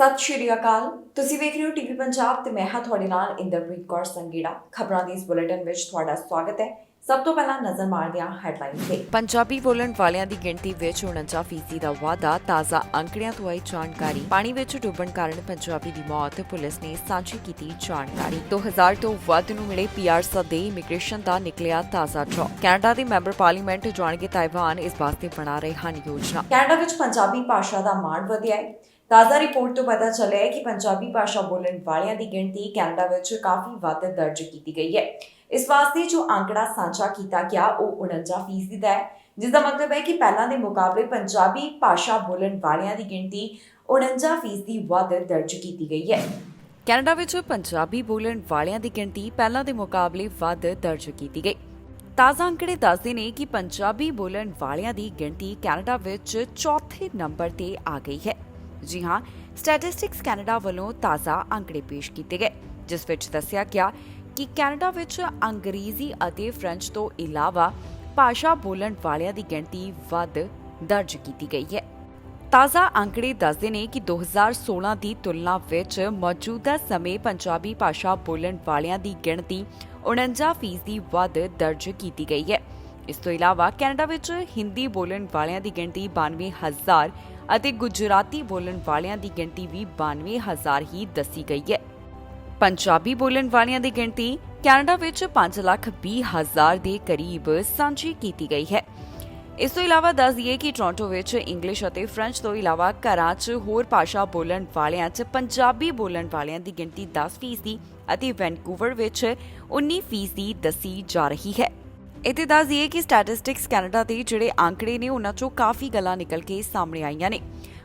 ਸਤਿ ਸ਼੍ਰੀ ਅਕਾਲ। ਤੁਸੀਂ ਵੇਖ ਰਹੇ ਹੋ ਟੀਵੀ ਪੰਜਾਬ ਤੇ ਮੈਂ ਹਾਂ ਤੁਹਾਡੇ ਨਾਲ ਇੰਦਰਪ੍ਰੀਤ ਕੌਰ ਸੰਗੀੜਾ। ਖਬਰਾਂ ਦੇ ਇਸ ਬੁਲੇਟਿਨ ਵਿੱਚ ਤੁਹਾਡਾ ਸਵਾਗਤ ਹੈ। ਸਭ ਤੋਂ ਪਹਿਲਾਂ ਨਜ਼ਰ ਮਾਰਦੇ ਹਾਂ ਹੈਡਲਾਈਨਸ ਤੇ। ਪੰਜਾਬੀ ਬੋਲਣ ਵਾਲਿਆਂ ਦੀ ਗਿਣਤੀ ਵਿੱਚ 49% ਦਾ ਵਾਧਾ। ਤਾਜ਼ਾ ਅੰਕੜਿਆਂ ਤੋਂ ਆਈ ਜਾਣਕਾਰੀ। ਪਾਣੀ ਵਿੱਚ ਡੁੱਬਣ ਕਾਰਨ ਪੰਜਾਬੀ ਦੀ ਮੌਤ, ਪੁਲਿਸ ਨੇ ਸਾਂਝੀ ਕੀਤੀ ਜਾਣਕਾਰੀ। 2000 ਤੋਂ ਵੱਧ ਨੂੰ ਮਿਲੇ ਪੀਆਰ ਦੇ ਇਮੀਗ੍ਰੇਸ਼ਨ ਦਾ ਨਿਕਲਿਆ ਤਾਜ਼ਾ ਡਰਾ। ਕੈਨੇਡਾ ਦੇ ਮੈਂਬਰ ਪਾਰਲੀਮੈਂਟ ਜਾਣਗੇ ਤਾਇਵਾਨ, ਇਸ ਵਾਸਤੇ ਬਣਾ ਰਹੇ ਹਨ ਯੋਜਨਾ। ਕੈਨੇਡਾ ਵਿੱਚ ਪੰਜਾਬੀ ਭਾਸ਼ਾ ਦਾ ਮਾਣ ਵਧਿਆ ਹੈ। ਤਾਜ਼ਾ ਰਿਪੋਰਟ ਤੋਂ ਪਤਾ ਚੱਲਿਆ ਹੈ ਕਿ ਪੰਜਾਬੀ ਭਾਸ਼ਾ ਬੋਲਣ ਵਾਲਿਆਂ ਦੀ ਗਿਣਤੀ ਕੈਨੇਡਾ ਵਿੱਚ ਕਾਫੀ ਵੱਧ ਦਰਜ ਕੀਤੀ ਗਈ ਹੈ। ਇਸ ਵਾਸਤੇ ਜੋ ਅੰਕੜਾ ਸਾਂਝਾ ਕੀਤਾ ਗਿਆ ਉਹ 49% ਦਾ ਹੈ, ਜਿਸ ਦਾ ਮਤਲਬ ਹੈ ਕਿ ਪਹਿਲਾਂ ਦੇ ਮੁਕਾਬਲੇ ਪੰਜਾਬੀ ਭਾਸ਼ਾ ਬੋਲਣ ਵਾਲਿਆਂ ਦੀ ਗਿਣਤੀ 49% ਵੱਧ ਦਰਜ ਕੀਤੀ ਗਈ ਹੈ। ਕੈਨੇਡਾ ਵਿੱਚ ਪੰਜਾਬੀ ਬੋਲਣ ਵਾਲਿਆਂ ਦੀ ਗਿਣਤੀ ਪਹਿਲਾਂ ਦੇ ਮੁਕਾਬਲੇ ਵੱਧ ਦਰਜ ਕੀਤੀ ਗਈ। ਤਾਜ਼ਾ ਅੰਕੜੇ ਦੱਸਦੇ ਨੇ ਕਿ ਪੰਜਾਬੀ ਬੋਲਣ ਵਾਲਿਆਂ ਦੀ ਗਿਣਤੀ ਕੈਨੇਡਾ ਵਿੱਚ ਚੌਥੇ ਨੰਬਰ ਤੇ ਆ ਗਈ ਹੈ। ਜੀ ਹਾਂ, ਸਟੈਟਿਸਟਿਕਸ ਕੈਨੇਡਾ ਵੱਲੋਂ ਤਾਜ਼ਾ ਅੰਕੜੇ ਪੇਸ਼ ਕੀਤੇ ਗਏ, ਜਿਸ ਵਿੱਚ ਦੱਸਿਆ ਗਿਆ ਕਿ ਕੈਨੇਡਾ ਵਿੱਚ ਅੰਗਰੇਜ਼ੀ ਅਤੇ ਫ੍ਰੈਂਚ ਤੋਂ ਇਲਾਵਾ ਭਾਸ਼ਾ ਬੋਲਣ ਵਾਲਿਆਂ ਦੀ ਗਿਣਤੀ ਵੱਧ ਦਰਜ ਕੀਤੀ ਗਈ ਹੈ। ਤਾਜ਼ਾ ਅੰਕੜੇ ਦੱਸਦੇ ਨੇ ਕਿ 2016 ਦੀ ਤੁਲਨਾ ਵਿੱਚ ਮੌਜੂਦਾ ਸਮੇਂ ਪੰਜਾਬੀ ਭਾਸ਼ਾ ਬੋਲਣ ਵਾਲਿਆਂ ਦੀ ਗਿਣਤੀ 49% ਵੱਧ ਦਰਜ ਕੀਤੀ ਗਈ ਹੈ। ਇਸ ਤੋਂ ਇਲਾਵਾ ਕੈਨੇਡਾ ਵਿੱਚ ਹਿੰਦੀ ਬੋਲਣ ਵਾਲਿਆਂ ਦੀ ਗਿਣਤੀ 92,000 ਅਤੇ ਗੁਜਰਾਤੀ ਬੋਲਣ ਵਾਲਿਆਂ ਦੀ ਗਿਣਤੀ ਵੀ 92,000 ਹੀ ਦੱਸੀ ਗਈ ਹੈ। ਪੰਜਾਬੀ ਬੋਲਣ ਵਾਲਿਆਂ ਦੀ ਗਿਣਤੀ ਕੈਨੇਡਾ ਵਿੱਚ 5,20,000 ਦੇ ਕਰੀਬ ਸਾਂਝੀ ਕੀਤੀ ਗਈ ਹੈ। ਇਸ ਤੋਂ ਇਲਾਵਾ ਦੱਸ ਦਈਏ ਕਿ ਟੋਰਾਂਟੋ ਵਿੱਚ ਇੰਗਲਿਸ਼ ਅਤੇ ਫ੍ਰੈਂਚ ਤੋਂ ਇਲਾਵਾ ਘਰਾਂ 'ਚ ਹੋਰ ਭਾਸ਼ਾ ਬੋਲਣ ਵਾਲਿਆਂ 'ਚ ਪੰਜਾਬੀ ਬੋਲਣ ਵਾਲਿਆਂ ਦੀ ਗਿਣਤੀ 10% ਅਤੇ ਵੈਨਕੂਵਰ ਵਿੱਚ 19% ਦੱਸੀ ਜਾ ਰਹੀ ਹੈ। ਇੱਥੇ ਦੱਸ ਦਈਏ ਕਿ ਸਟੈਟਿਸਟਿਕਸ ਕੈਨੇਡਾ ਦੇ ਜਿਹੜੇ ਅੰਕੜੇ ਨੇ ਉਹਨਾਂ 'ਚੋਂ ਕਾਫੀ ਗੱਲਾਂ ਨਿਕਲ ਕੇ ਸਾਹਮਣੇ ਆਈਆਂ ਨੇ।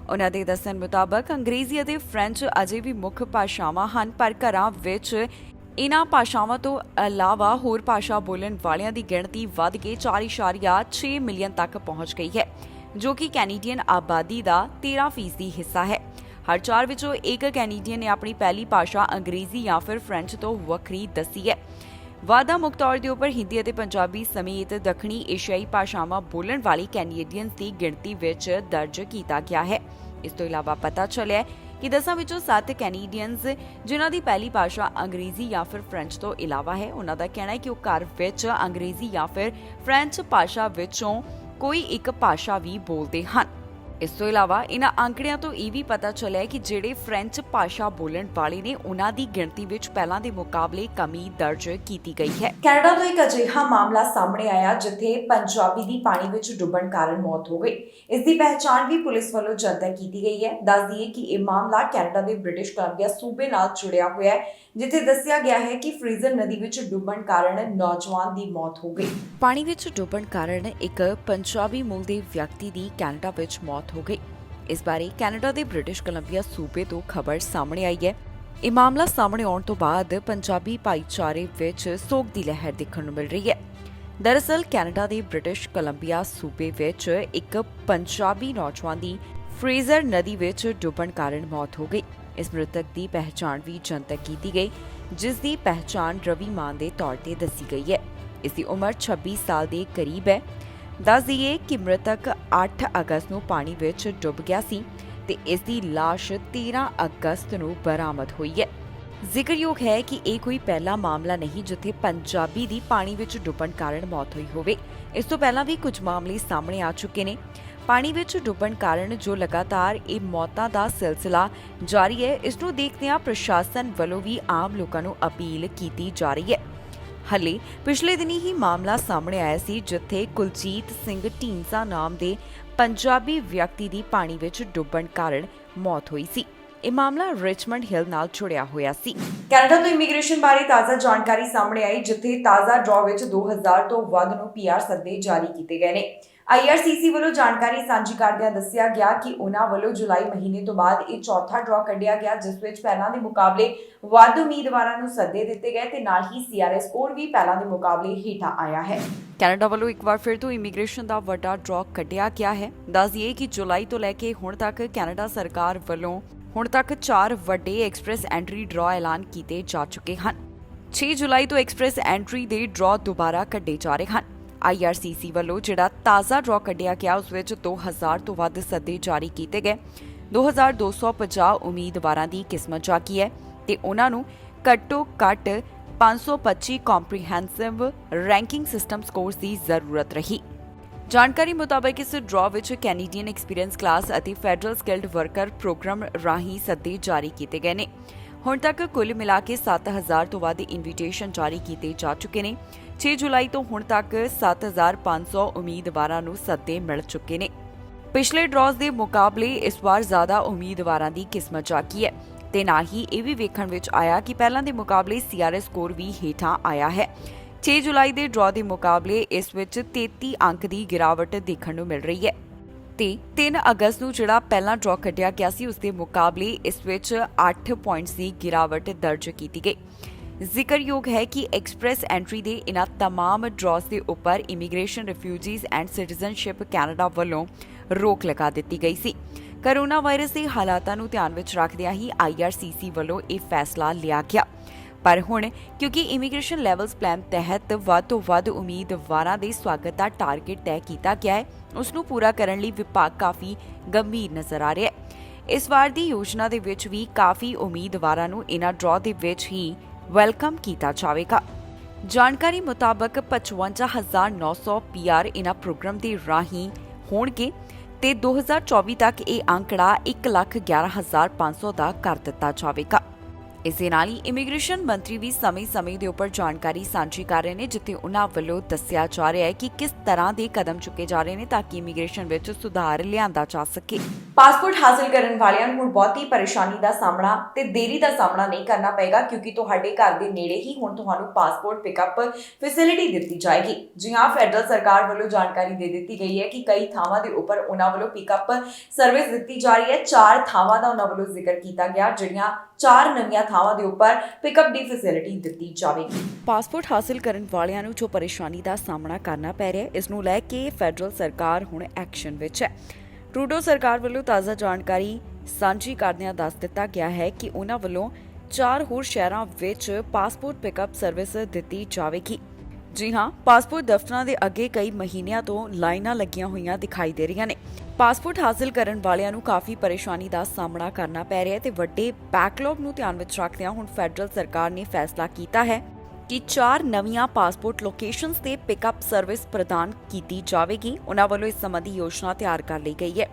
ਉਹਨਾਂ ਦੇ ਦੱਸਣ ਮੁਤਾਬਕ ਅੰਗਰੇਜ਼ੀ ਅਤੇ ਫ੍ਰੈਂਚ ਅਜੇ ਵੀ ਮੁੱਖ ਭਾਸ਼ਾਵਾਂ ਹਨ, ਪਰ ਘਰਾਂ ਵਿੱਚ ਇਹਨਾਂ ਭਾਸ਼ਾਵਾਂ ਤੋਂ ਇਲਾਵਾ ਹੋਰ ਭਾਸ਼ਾ ਬੋਲਣ ਵਾਲਿਆਂ ਦੀ ਗਿਣਤੀ ਵੱਧ ਕੇ 4.6 ਮਿਲੀਅਨ ਤੱਕ ਪਹੁੰਚ ਗਈ ਹੈ, ਜੋ ਕਿ ਕੈਨੇਡੀਅਨ ਆਬਾਦੀ ਦਾ 13% ਹਿੱਸਾ ਹੈ। ਹਰ 4 ਵਿੱਚੋਂ ਇੱਕ ਕੈਨੇਡੀਅਨ ਨੇ ਆਪਣੀ ਪਹਿਲੀ ਭਾਸ਼ਾ ਅੰਗਰੇਜ਼ੀ ਜਾਂ ਫਿਰ ਫ੍ਰੈਂਚ ਤੋਂ ਵੱਖਰੀ ਦੱਸੀ ਹੈ। ਵਾਧਾ ਮੁੱਖ ਤੌਰ ਦੇ ਉੱਪਰ ਹਿੰਦੀ ਅਤੇ ਪੰਜਾਬੀ ਸਮੇਤ ਦੱਖਣੀ ਏਸ਼ੀਆਈ ਭਾਸ਼ਾਵਾਂ ਬੋਲਣ ਵਾਲੀ ਕੈਨੇਡੀਅਨਸ ਦੀ ਗਿਣਤੀ ਵਿੱਚ ਦਰਜ ਕੀਤਾ ਗਿਆ ਹੈ। ਇਸ ਤੋਂ ਇਲਾਵਾ ਪਤਾ ਚੱਲਿਆ ਕਿ 10 ਵਿੱਚੋਂ 7 ਕੈਨੇਡੀਅਨਸ ਜਿਨ੍ਹਾਂ ਦੀ ਪਹਿਲੀ ਭਾਸ਼ਾ ਅੰਗਰੇਜ਼ੀ ਜਾਂ ਫਿਰ ਫ੍ਰੈਂਚ ਤੋਂ ਇਲਾਵਾ ਹੈ, ਉਹਨਾਂ ਦਾ ਕਹਿਣਾ ਹੈ ਕਿ ਉਹ ਘਰ ਵਿੱਚ ਅੰਗਰੇਜ਼ੀ ਜਾਂ ਫਿਰ ਫ੍ਰੈਂਚ ਭਾਸ਼ਾ ਵਿੱਚੋਂ ਕੋਈ ਇੱਕ ਭਾਸ਼ਾ ਵੀ ਬੋਲਦੇ ਹਨ। ਇਸ ਤੋਂ ਇਲਾਵਾ ਇਹਨਾਂ ਅੰਕੜਿਆਂ ਤੋਂ ਇਹ ਵੀ ਪਤਾ ਚੱਲਿਆ ਕਿ ਜਿਹੜੇ ਫ੍ਰੈਂਚ ਭਾਸ਼ਾ ਬੋਲਣ ਵਾਲੇ ਨੇ ਉਹਨਾਂ ਦੀ ਗਿਣਤੀ ਵਿੱਚ ਪਹਿਲਾਂ ਦੇ ਮੁਕਾਬਲੇ ਕਮੀ ਦਰਜ ਕੀਤੀ ਗਈ ਹੈ। ਕੈਨੇਡਾ ਤੋਂ ਇੱਕ ਅਜਿਹਾ ਮਾਮਲਾ ਸਾਹਮਣੇ ਆਇਆ ਜਿੱਥੇ ਪੰਜਾਬੀ ਦੀ ਪਾਣੀ ਵਿੱਚ ਡੁੱਬਣ ਕਾਰਨ ਮੌਤ ਹੋ ਗਈ। ਇਸ ਦੀ ਪਹਿਚਾਣ ਵੀ ਪੁਲਿਸ ਵੱਲੋਂ ਜਨਤਕ ਕੀਤੀ ਗਈ ਹੈ। ਦੱਸ ਦਈਏ ਕਿ ਇਹ ਮਾਮਲਾ ਕੈਨੇਡਾ ਦੇ ਬ੍ਰਿਟਿਸ਼ ਕੋਲੰਬੀਆ ਸੂਬੇ ਨਾਲ ਜੁੜਿਆ ਹੋਇਆ ਹੈ, ਜਿੱਥੇ ਦੱਸਿਆ ਗਿਆ ਹੈ ਕਿ ਫ੍ਰੀਜ਼ਰ ਨਦੀ ਵਿੱਚ ਡੁੱਬਣ ਕਾਰਨ ਨੌਜਵਾਨ ਦੀ ਮੌਤ ਹੋ ਗਈ। ਪਾਣੀ ਵਿੱਚ ਡੁੱਬਣ ਕਾਰਨ ਇੱਕ ਪੰਜਾਬੀ ਮੂਲ ਦੇ ਵਿਅਕਤੀ ਦੀ ਕੈਨੇਡਾ ਵਿੱਚ ਮੌਤ ਹੋ ਗਈ। ਇਸ ਬਾਰੇ ਕੈਨੇਡਾ ਦੇ ਬ੍ਰਿਟਿਸ਼ ਕੋਲੰਬੀਆ ਸੂਬੇ ਤੋਂ ਖਬਰ ਸਾਹਮਣੇ ਆਈ ਹੈ। ਇਹ ਮਾਮਲਾ ਸਾਹਮਣੇ ਆਉਣ ਤੋਂ ਬਾਅਦ ਪੰਜਾਬੀ ਭਾਈਚਾਰੇ ਵਿੱਚ ਸੋਗ ਦੀ ਲਹਿਰ ਦੇਖਣ ਨੂੰ ਮਿਲ ਰਹੀ ਹੈ। ਦਰਅਸਲ ਕੈਨੇਡਾ ਦੇ ਬ੍ਰਿਟਿਸ਼ ਕੋਲੰਬੀਆ ਸੂਬੇ ਵਿੱਚ ਇੱਕ ਪੰਜਾਬੀ ਨੌਜਵਾਨ ਦੀ ਫ੍ਰੀਜ਼ਰ ਨਦੀ ਵਿੱਚ ਡੁੱਬਣ ਕਾਰਨ ਮੌਤ ਹੋ ਗਈ। ਇਸ ਮ੍ਰਿਤਕ ਦੀ ਪਹਿਚਾਣ ਵੀ ਜਨਤਕ ਕੀਤੀ ਗਈ, ਜਿਸ ਦੀ ਪਹਿਚਾਣ ਰਵੀ ਮਾਨ ਦੇ ਤੌਰ ਤੇ ਦੱਸੀ ਗਈ ਹੈ। ਇਸ ਦੀ ਉਮਰ 26 ਸਾਲ ਦੇ ਕਰੀਬ ਹੈ। ਦੱਸ ਦਈਏ ਕਿ ਮ੍ਰਿਤਕ 8 ਅਗਸਤ ਨੂੰ ਪਾਣੀ ਵਿੱਚ ਡੁੱਬ ਗਿਆ ਸੀ ਤੇ ਇਸ ਦੀ ਲਾਸ਼ 13 ਅਗਸਤ ਨੂੰ ਬਰਾਮਦ ਹੋਈ ਹੈ। ਜ਼ਿਕਰਯੋਗ ਹੈ ਕਿ ਇਹ ਕੋਈ ਪਹਿਲਾ ਮਾਮਲਾ ਨਹੀਂ ਜਿੱਥੇ ਪੰਜਾਬੀ ਦੀ ਪਾਣੀ ਵਿੱਚ ਡੁੱਬਣ ਕਾਰਨ ਮੌਤ ਹੋਈ ਹੋਵੇ। ਇਸ ਤੋਂ ਪਹਿਲਾਂ ਵੀ ਕੁਝ ਮਾਮਲੇ ਸਾਹਮਣੇ ਆ ਚੁੱਕੇ ਨੇ। ਪਾਣੀ ਵਿੱਚ ਡੁੱਬਣ ਕਾਰਨ ਜੋ ਲਗਾਤਾਰ ਇਹ ਮੌਤਾਂ ਦਾ ਸਿਲਸਿਲਾ ਜਾਰੀ ਹੈ, ਇਸ ਨੂੰ ਦੇਖਦਿਆਂ ਪ੍ਰਸ਼ਾਸਨ ਵੱਲੋਂ ਵੀ ਆਮ ਲੋਕਾਂ ਨੂੰ ਅਪੀਲ ਕੀਤੀ ਜਾ ਰਹੀ ਹੈ। ਹਾਲੇ ਪਿਛਲੇ ਦਿਨੀ ਹੀ ਮਾਮਲਾ ਸਾਹਮਣੇ ਆਇਆ ਸੀ ਜਿੱਥੇ ਕੁਲਜੀਤ ਸਿੰਘ ਢੀਂਡਸਾ ਨਾਮ ਦੇ ਪੰਜਾਬੀ ਵਿਅਕਤੀ ਦੀ ਪਾਣੀ ਵਿੱਚ ਡੁੱਬਣ ਕਾਰਨ ਮੌਤ ਹੋਈ ਸੀ। ਇਹ ਮਾਮਲਾ ਰਿਚਮੰਡ ਹਿੱਲ ਨਾਲ ਜੁੜਿਆ ਹੋਇਆ ਸੀ। ਕੈਨੇਡਾ ਤੋਂ ਇਮੀਗ੍ਰੇਸ਼ਨ ਬਾਰੇ ਤਾਜ਼ਾ ਜਾਣਕਾਰੀ ਸਾਹਮਣੇ ਆਈ, ਜਿੱਥੇ ਤਾਜ਼ਾ ਡਰਾ ਵਿੱਚ 2000 ਤੋਂ ਵੱਧ ਨੂੰ ਪੀਆਰ ਸੱਦੇ ਜਾਰੀ ਕੀਤੇ ਗਏ ਨੇ। IRCC ਵੱਲੋਂ ਜਾਣਕਾਰੀ ਸਾਂਝੀ ਕਰਦਿਆਂ ਦੱਸਿਆ ਗਿਆ ਕਿ ਉਹਨਾਂ ਵੱਲੋਂ ਜੁਲਾਈ ਮਹੀਨੇ ਤੋਂ ਬਾਅਦ ਇਹ ਚੌਥਾ ਡਰਾ ਕੱਢਿਆ ਗਿਆ, ਜਿਸ ਵਿੱਚ ਪਹਿਲਾਂ ਦੇ ਮੁਕਾਬਲੇ ਵੱਧ ਉਮੀਦਵਾਰਾਂ ਨੂੰ ਸੱਦੇ ਦਿੱਤੇ ਗਏ ਤੇ ਨਾਲ ਹੀ CRS ਸਕੋਰ ਵੀ ਪਹਿਲਾਂ ਦੇ ਮੁਕਾਬਲੇ ਹੇਠਾਂ ਆਇਆ ਹੈ। ਕੈਨੇਡਾ ਵੱਲੋਂ ਇੱਕ ਵਾਰ ਫਿਰ ਤੋਂ ਇਮੀਗ੍ਰੇਸ਼ਨ ਦਾ ਵੱਡਾ ਡਰਾ ਕੱਢਿਆ ਗਿਆ ਹੈ। ਦੱਸ ਦਈਏ ਕਿ ਜੁਲਾਈ ਤੋਂ ਲੈ ਕੇ ਹੁਣ ਤੱਕ ਕੈਨੇਡਾ ਸਰਕਾਰ ਵੱਲੋਂ ਹੁਣ ਤੱਕ 4 ਵੱਡੇ ਐਕਸਪ੍ਰੈਸ ਐਂਟਰੀ ਡਰਾ ਐਲਾਨ ਕੀਤੇ ਜਾ ਚੁੱਕੇ ਹਨ। 6 ਜੁਲਾਈ ਤੋਂ ਐਕਸਪ੍ਰੈਸ ਐਂਟਰੀ ਦੇ ਡਰਾ ਦੁਬਾਰਾ ਕੱਢੇ ਜਾ ਰਹੇ ਹਨ। IRCC ਵੱਲੋਂ ਜਿਹੜਾ ਤਾਜ਼ਾ ਡਰਾ ਕੱਢਿਆ ਗਿਆ ਉਸ ਵਿੱਚ 2000 ਤੋਂ ਵੱਧ ਸੱਦੇ ਜਾਰੀ ਕੀਤੇ ਗਏ, 2250 ਉਮੀਦਵਾਰਾਂ ਦੀ ਕਿਸਮਤ ਜਾਗੀ ਹੈ ਤੇ ਉਹਨਾਂ ਨੂੰ ਘੱਟੋ ਘੱਟ 525 ਕੰਪਰੀਹੈਂਸਿਵ ਰੈਂਕਿੰਗ ਸਿਸਟਮ ਸਕੋਰਸ ਦੀ ਜ਼ਰੂਰਤ ਰਹੀ। ਜਾਣਕਾਰੀ ਮੁਤਾਬਕ ਇਸ ਡਰਾਅ ਵਿੱਚ ਕੈਨੇਡੀਅਨ ਐਕਸਪੀਰੀਅੰਸ ਕਲਾਸ ਅਤੇ ਫੈਡਰਲ ਸਕਿਲਡ ਵਰਕਰ ਪ੍ਰੋਗਰਾਮ ਰਾਹੀਂ ਸੱਦੇ ਜਾਰੀ ਕੀਤੇ ਗਏ ਨੇ। ਹੁਣ ਤੱਕ ਕੁੱਲ ਮਿਲਾ ਕੇ 7000 ਤੋਂ ਵੱਧ ਇਨਵੀਟੇਸ਼ਨ ਜਾਰੀ ਕੀਤੇ ਜਾ ਚੁੱਕੇ ਨੇ। 6 ਜੁਲਾਈ ਤੋਂ ਹੁਣ ਤੱਕ 7500 ਉਮੀਦਵਾਰਾਂ ਨੂੰ ਸੱਦੇ ਮਿਲ ਚੁੱਕੇ ਨੇ। ਪਿਛਲੇ ਡਰਾਅਸ ਦੇ ਮੁਕਾਬਲੇ ਇਸ ਵਾਰ ਜ਼ਿਆਦਾ ਉਮੀਦਵਾਰਾਂ ਦੀ ਕਿਸਮਤ ਜਾਗੀ ਹੈ ਤੇ ਨਾਲ ਹੀ ਇਹ ਵੀ ਵੇਖਣ ਵਿੱਚ ਆਇਆ ਕਿ ਪਹਿਲਾਂ ਦੇ ਮੁਕਾਬਲੇ CRS ਸਕੋਰ ਵੀ ਹੇਠਾਂ ਆਇਆ ਹੈ। 6 ਜੁਲਾਈ ਦੇ ਡਰਾਅ ਦੇ ਮੁਕਾਬਲੇ ਇਸ ਵਿੱਚ 33 ਅੰਕ ਦੀ ਗਿਰਾਵਟ ਦੇਖਣ ਨੂੰ ਮਿਲ ਰਹੀ ਹੈ ਤੇ 3 ਅਗਸਤ ਨੂੰ ਜਿਹੜਾ ਪਹਿਲਾ ਡਰਾਅ ਕੱਢਿਆ ਗਿਆ ਸੀ ਉਸ ਦੇ ਮੁਕਾਬਲੇ ਇਸ ਵਿੱਚ 8 ਪੁਆਇੰਟਸ ਦੀ ਗਿਰਾਵਟ ਦਰਜ ਕੀਤੀ ਗਈ। ਜ਼ਿਕਰਯੋਗ ਹੈ ਕਿ ਐਕਸਪ੍ਰੈਸ ਐਂਟਰੀ ਦੇ ਇਨ੍ਹਾਂ तमाम ਡਰਾਅਸ ਦੇ ਉੱਪਰ immigration refugees and citizenship Canada ਵੱਲੋਂ ਰੋਕ ਲਗਾ ਦਿੱਤੀ ਗਈ ਸੀ। ਕੋਰੋਨਾ ਵਾਇਰਸ ਦੇ ਹਾਲਾਤਾਂ ਨੂੰ ਧਿਆਨ ਵਿੱਚ ਰੱਖਦਿਆਂ ਹੀ IRCC ਵੱਲੋਂ ਇਹ ਫੈਸਲਾ ਲਿਆ ਗਿਆ। ਪਰ ਹੁਣ ਕਿਉਂਕਿ ਇਮੀਗ੍ਰੇਸ਼ਨ ਲੈਵਲਸ ਪਲਾਨ ਤਹਿਤ ਵੱਧ ਤੋਂ ਵੱਧ ਉਮੀਦਵਾਰਾਂ ਦੇ ਸਵਾਗਤ ਦਾ ਟਾਰਗੇਟ ਤੈਅ ਕੀਤਾ ਗਿਆ ਹੈ, ਉਸ ਨੂੰ ਪੂਰਾ ਕਰਨ ਲਈ ਵਿਭਾਗ ਕਾਫੀ ਗੰਭੀਰ ਨਜ਼ਰ ਆ ਰਿਹਾ ਹੈ। ਇਸ ਵਾਰ ਦੀ ਯੋਜਨਾ ਦੇ ਵਿੱਚ ਵੀ ਕਾਫੀ ਉਮੀਦਵਾਰਾਂ ਨੂੰ ਇਨ੍ਹਾਂ ਡਰਾਅ ਦੇ ਵਿੱਚ ਹੀ ਵੈਲਕਮ ਕੀਤਾ ਜਾਵੇਗਾ। ਜਾਣਕਾਰੀ ਮੁਤਾਬਕ 55900 PR ਇਨ੍ਹਾਂ ਪ੍ਰੋਗਰਾਮ ਦੇ ਰਾਹੀਂ ਹੋਣਗੇ ਤੇ 2024 ਤੱਕ ਇਹ ਅੰਕੜਾ 1,11,500 ਦਾ ਕਰ ਦਿੱਤਾ ਜਾਵੇਗਾ। ਇਸ ਦੇ ਨਾਲ ਹੀ ਇਮੀਗ੍ਰੇਸ਼ਨ ਮੰਤਰੀ ਵੀ ਸਮੇਂ-ਸਮੇਂ ਦੇ ਉੱਪਰ ਜਾਣਕਾਰੀ ਸਾਂਝੀ ਕਰ ਰਹੇ ਨੇ, ਜਿੱਥੇ ਉਹਨਾਂ ਵੱਲੋਂ ਦੱਸਿਆ ਜਾ ਰਿਹਾ ਹੈ ਕਿ ਕਿਸ ਤਰ੍ਹਾਂ ਦੇ ਕਦਮ ਚੁੱਕੇ ਜਾ ਰਹੇ ਨੇ ਤਾਂ ਕਿ ਇਮੀਗ੍ਰੇਸ਼ਨ ਵਿੱਚ ਸੁਧਾਰ ਲਿਆਂਦਾ ਜਾ ਸਕੇ। ਪਾਸਪੋਰਟ ਹਾਸਲ ਕਰਨ ਵਾਲਿਆਂ ਨੂੰ ਹੁਣ ਬਹੁਤੀ ਪਰੇਸ਼ਾਨੀ ਦਾ ਸਾਹਮਣਾ ਤੇ ਦੇਰੀ ਦਾ ਸਾਹਮਣਾ ਨਹੀਂ ਕਰਨਾ ਪਏਗਾ, ਕਿਉਂਕਿ ਤੁਹਾਡੇ ਘਰ ਦੇ ਨੇੜੇ ਹੀ ਹੁਣ ਤੁਹਾਨੂੰ ਪਾਸਪੋਰਟ ਪਿਕਅਪ ਫੈਸਿਲਿਟੀ ਦਿੱਤੀ ਜਾਏਗੀ। ਜੀ ਹਾਂ, ਫੈਡਰਲ ਸਰਕਾਰ ਵੱਲੋਂ ਜਾਣਕਾਰੀ ਦੇ ਦਿੱਤੀ ਗਈ ਹੈ ਕਿ ਕਈ ਥਾਵਾਂ ਦੇ ਉੱਪਰ ਉਹਨਾਂ ਵੱਲੋਂ ਪਿਕਅਪ ਸਰਵਿਸ ਦਿੱਤੀ ਜਾ ਰਹੀ ਹੈ। 4 ਥਾਵਾਂ ਦਾ ਉਹਨਾਂ ਵੱਲੋਂ ਜ਼ਿਕਰ ਕੀਤਾ ਗਿਆ, ਜਿਹੜੀਆਂ 4 ਨਵੀਆਂ ਥਾਵਾਂ ਦੇ ਉੱਪਰ ਪਿਕਅਪ ਦੀ ਫੈਸਿਲਿਟੀ ਦਿੱਤੀ ਜਾਵੇਗੀ। ਪਾਸਪੋਰਟ ਹਾਸਲ ਕਰਨ ਵਾਲਿਆਂ ਨੂੰ ਜੋ ਪਰੇਸ਼ਾਨੀ ਦਾ ਸਾਹਮਣਾ ਕਰਨਾ ਪੈ ਰਿਹਾ ਹੈ, ਇਸ ਨੂੰ ਲੈ ਕੇ ਫੈਡਰਲ ਸਰਕਾਰ ਹੁਣ ਐਕਸ਼ਨ ਵਿੱਚ ਹੈ। ਟਰੂਡੋ ਸਰਕਾਰ ਵੱਲੋਂ ਤਾਜ਼ਾ ਜਾਣਕਾਰੀ ਸਾਂਝੀ ਕਰਦਿਆਂ ਦੱਸ ਦਿੱਤਾ ਗਿਆ ਹੈ ਕਿ ਉਹਨਾਂ ਵੱਲੋਂ 4 ਹੋਰ ਸ਼ਹਿਰਾਂ ਵਿੱਚ ਪਾਸਪੋਰਟ ਪਿਕਅਪ ਸਰਵਿਸ ਦਿੱਤੀ ਜਾਵੇਗੀ। ਜੀ ਹਾਂ, ਪਾਸਪੋਰਟ ਦਫ਼ਤਰਾਂ ਦੇ ਅੱਗੇ ਕਈ ਮਹੀਨਿਆਂ ਤੋਂ ਲਾਈਨਾਂ ਲੱਗੀਆਂ ਹੋਈਆਂ ਦਿਖਾਈ ਦੇ ਰਹੀਆਂ ਨੇ। ਪਾਸਪੋਰਟ ਹਾਸਲ ਕਰਨ ਵਾਲਿਆਂ ਨੂੰ ਕਾਫੀ ਪਰੇਸ਼ਾਨੀ ਦਾ ਸਾਹਮਣਾ ਕਰਨਾ ਪੈ ਰਿਹਾ ਹੈ ਤੇ ਵੱਡੇ ਬੈਕਲੌਗ ਨੂੰ ਧਿਆਨ ਵਿੱਚ ਰੱਖਦਿਆਂ ਹੁਣ ਫੈਡਰਲ ਸਰਕਾਰ ਨੇ ਫੈਸਲਾ ਕੀਤਾ ਹੈ ਕਿ 4 ਨਵੀਆਂ ਪਾਸਪੋਰਟ ਲੋਕੇਸ਼ਨਸ ਤੇ ਪਿਕਅਪ ਸਰਵਿਸ ਪ੍ਰਦਾਨ ਕੀਤੀ ਜਾਵੇਗੀ। ਉਹਨਾਂ ਵੱਲੋਂ ਇਸ ਸੰਬੰਧੀ ਯੋਜਨਾ ਤਿਆਰ ਕਰ ਲਈ ਗਈ ਹੈ।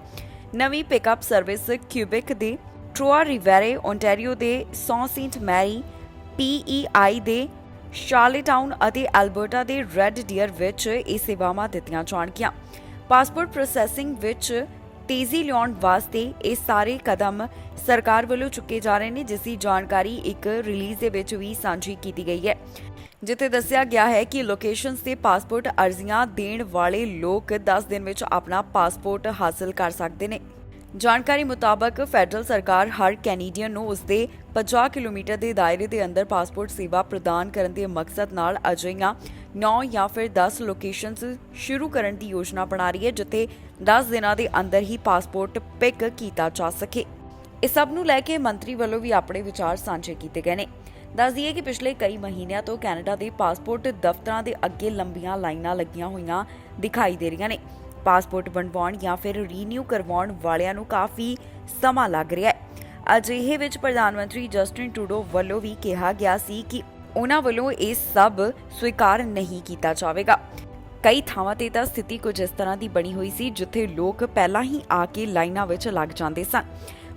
ਨਵੀਂ ਪਿਕਅਪ ਸਰਵਿਸ ਕਿਊਬਿਕ ਦੇ ਟਰੋਆ ਰਿਵੇਰੇ, ਓਨਟਾਰੀਓ ਦੇ ਸੌ ਸੇਂਟ ਮੈਰੀ, PEI ਦੇ ਸ਼ਾਰਲਟਟਾਊਨ ਅਤੇ ਐਲਬਰਟਾ ਦੇ ਰੈੱਡ ਡੀਅਰ ਵਿੱਚ ਇਹ ਸੇਵਾਵਾਂ ਦਿੱਤੀਆਂ ਜਾਣਗੀਆਂ। ਪਾਸਪੋਰਟ ਪ੍ਰੋਸੈਸਿੰਗ ਵਿੱਚ ਤੇਜ਼ੀ ਲਿਆਉਣ ਵਾਸਤੇ ਇਹ ਸਾਰੇ ਕਦਮ ਸਰਕਾਰ ਵੱਲੋਂ ਚੁੱਕੇ ਜਾ ਰਹੇ ਨੇ, ਜਿਸ ਦੀ ਜਾਣਕਾਰੀ ਇੱਕ ਰਿਲੀਜ਼ ਦੇ ਵਿੱਚ ਵੀ ਸਾਂਝੀ ਕੀਤੀ ਗਈ ਹੈ, ਜਿੱਥੇ ਦੱਸਿਆ ਗਿਆ ਹੈ ਕਿ ਲੋਕੇਸ਼ਨਸ ਤੇ ਪਾਸਪੋਰਟ ਅਰਜ਼ੀਆਂ ਦੇਣ ਵਾਲੇ ਲੋਕ 10 ਦਿਨ ਵਿੱਚ ਆਪਣਾ ਪਾਸਪੋਰਟ ਹਾਸਲ ਕਰ ਸਕਦੇ ਨੇ। ਜਾਣਕਾਰੀ ਮੁਤਾਬਕ ਫੈਡਰਲ ਸਰਕਾਰ ਹਰ ਕੈਨੇਡੀਅਨ ਨੂੰ ਉਸਦੇ 50 ਕਿਲੋਮੀਟਰ ਦੇ ਦਾਇਰੇ ਦੇ ਅੰਦਰ ਪਾਸਪੋਰਟ ਸੇਵਾ ਪ੍ਰਦਾਨ ਕਰਨ ਦੇ ਮਕਸਦ ਨਾਲ ਅਜਿਹੀਆਂ 9 ਜਾਂ ਫਿਰ 10 ਲੋਕੇਸ਼ਨਸ ਸ਼ੁਰੂ ਕਰਨ ਦੀ ਯੋਜਨਾ ਬਣਾ ਰਹੀ ਹੈ, ਜਿੱਥੇ 10 ਦਿਨਾਂ ਦੇ ਅੰਦਰ ਹੀ ਪਾਸਪੋਰਟ ਪਿਕ ਕੀਤਾ ਜਾ ਸਕੇ। ਇਸ ਸਭ ਨੂੰ ਲੈ ਕੇ ਮੰਤਰੀ ਵੱਲੋਂ ਵੀ ਆਪਣੇ ਵਿਚਾਰ ਸਾਂਝੇ ਕੀਤੇ ਗਏ ਨੇ। ਦੱਸ ਦਈਏ ਕਿ ਪਿਛਲੇ ਕਈ ਮਹੀਨਿਆਂ ਤੋਂ ਕੈਨੇਡਾ ਦੇ ਪਾਸਪੋਰਟ ਦਫ਼ਤਰਾਂ ਦੇ ਅੱਗੇ ਲੰਬੀਆਂ ਲਾਈਨਾਂ ਲੱਗੀਆਂ ਹੋਈਆਂ ਦਿਖਾਈ ਦੇ ਰਹੀਆਂ ਨੇ। ਪਾਸਪੋਰਟ ਬਣਵਾਉਣ ਜਾਂ ਫਿਰ ਰੀਨਿਊ ਕਰਵਾਉਣ ਵਾਲਿਆਂ ਨੂੰ ਕਾਫੀ ਸਮਾਂ ਲੱਗ ਰਿਹਾ ਹੈ। ਅਜਿਹੇ ਵਿੱਚ ਪ੍ਰਧਾਨ ਮੰਤਰੀ ਜਸਟਿਨ ਟਰੂਡੋ ਵੱਲੋਂ ਵੀ ਕਿਹਾ ਗਿਆ ਸੀ ਕਿ ਉਹਨਾਂ ਵੱਲੋਂ ਇਹ ਸਭ ਸਵੀਕਾਰ ਨਹੀਂ ਕੀਤਾ ਜਾਵੇਗਾ। ਕਈ ਥਾਵਾਂ ਤੇ ਤਾਂ ਸਥਿਤੀ ਕੁਝ ਇਸ ਤਰ੍ਹਾਂ ਦੀ ਬਣੀ ਹੋਈ ਸੀ ਜਿੱਥੇ ਲੋਕ ਪਹਿਲਾਂ ਹੀ ਆ ਕੇ ਲਾਈਨਾਂ ਵਿੱਚ ਲੱਗ ਜਾਂਦੇ ਸਨ।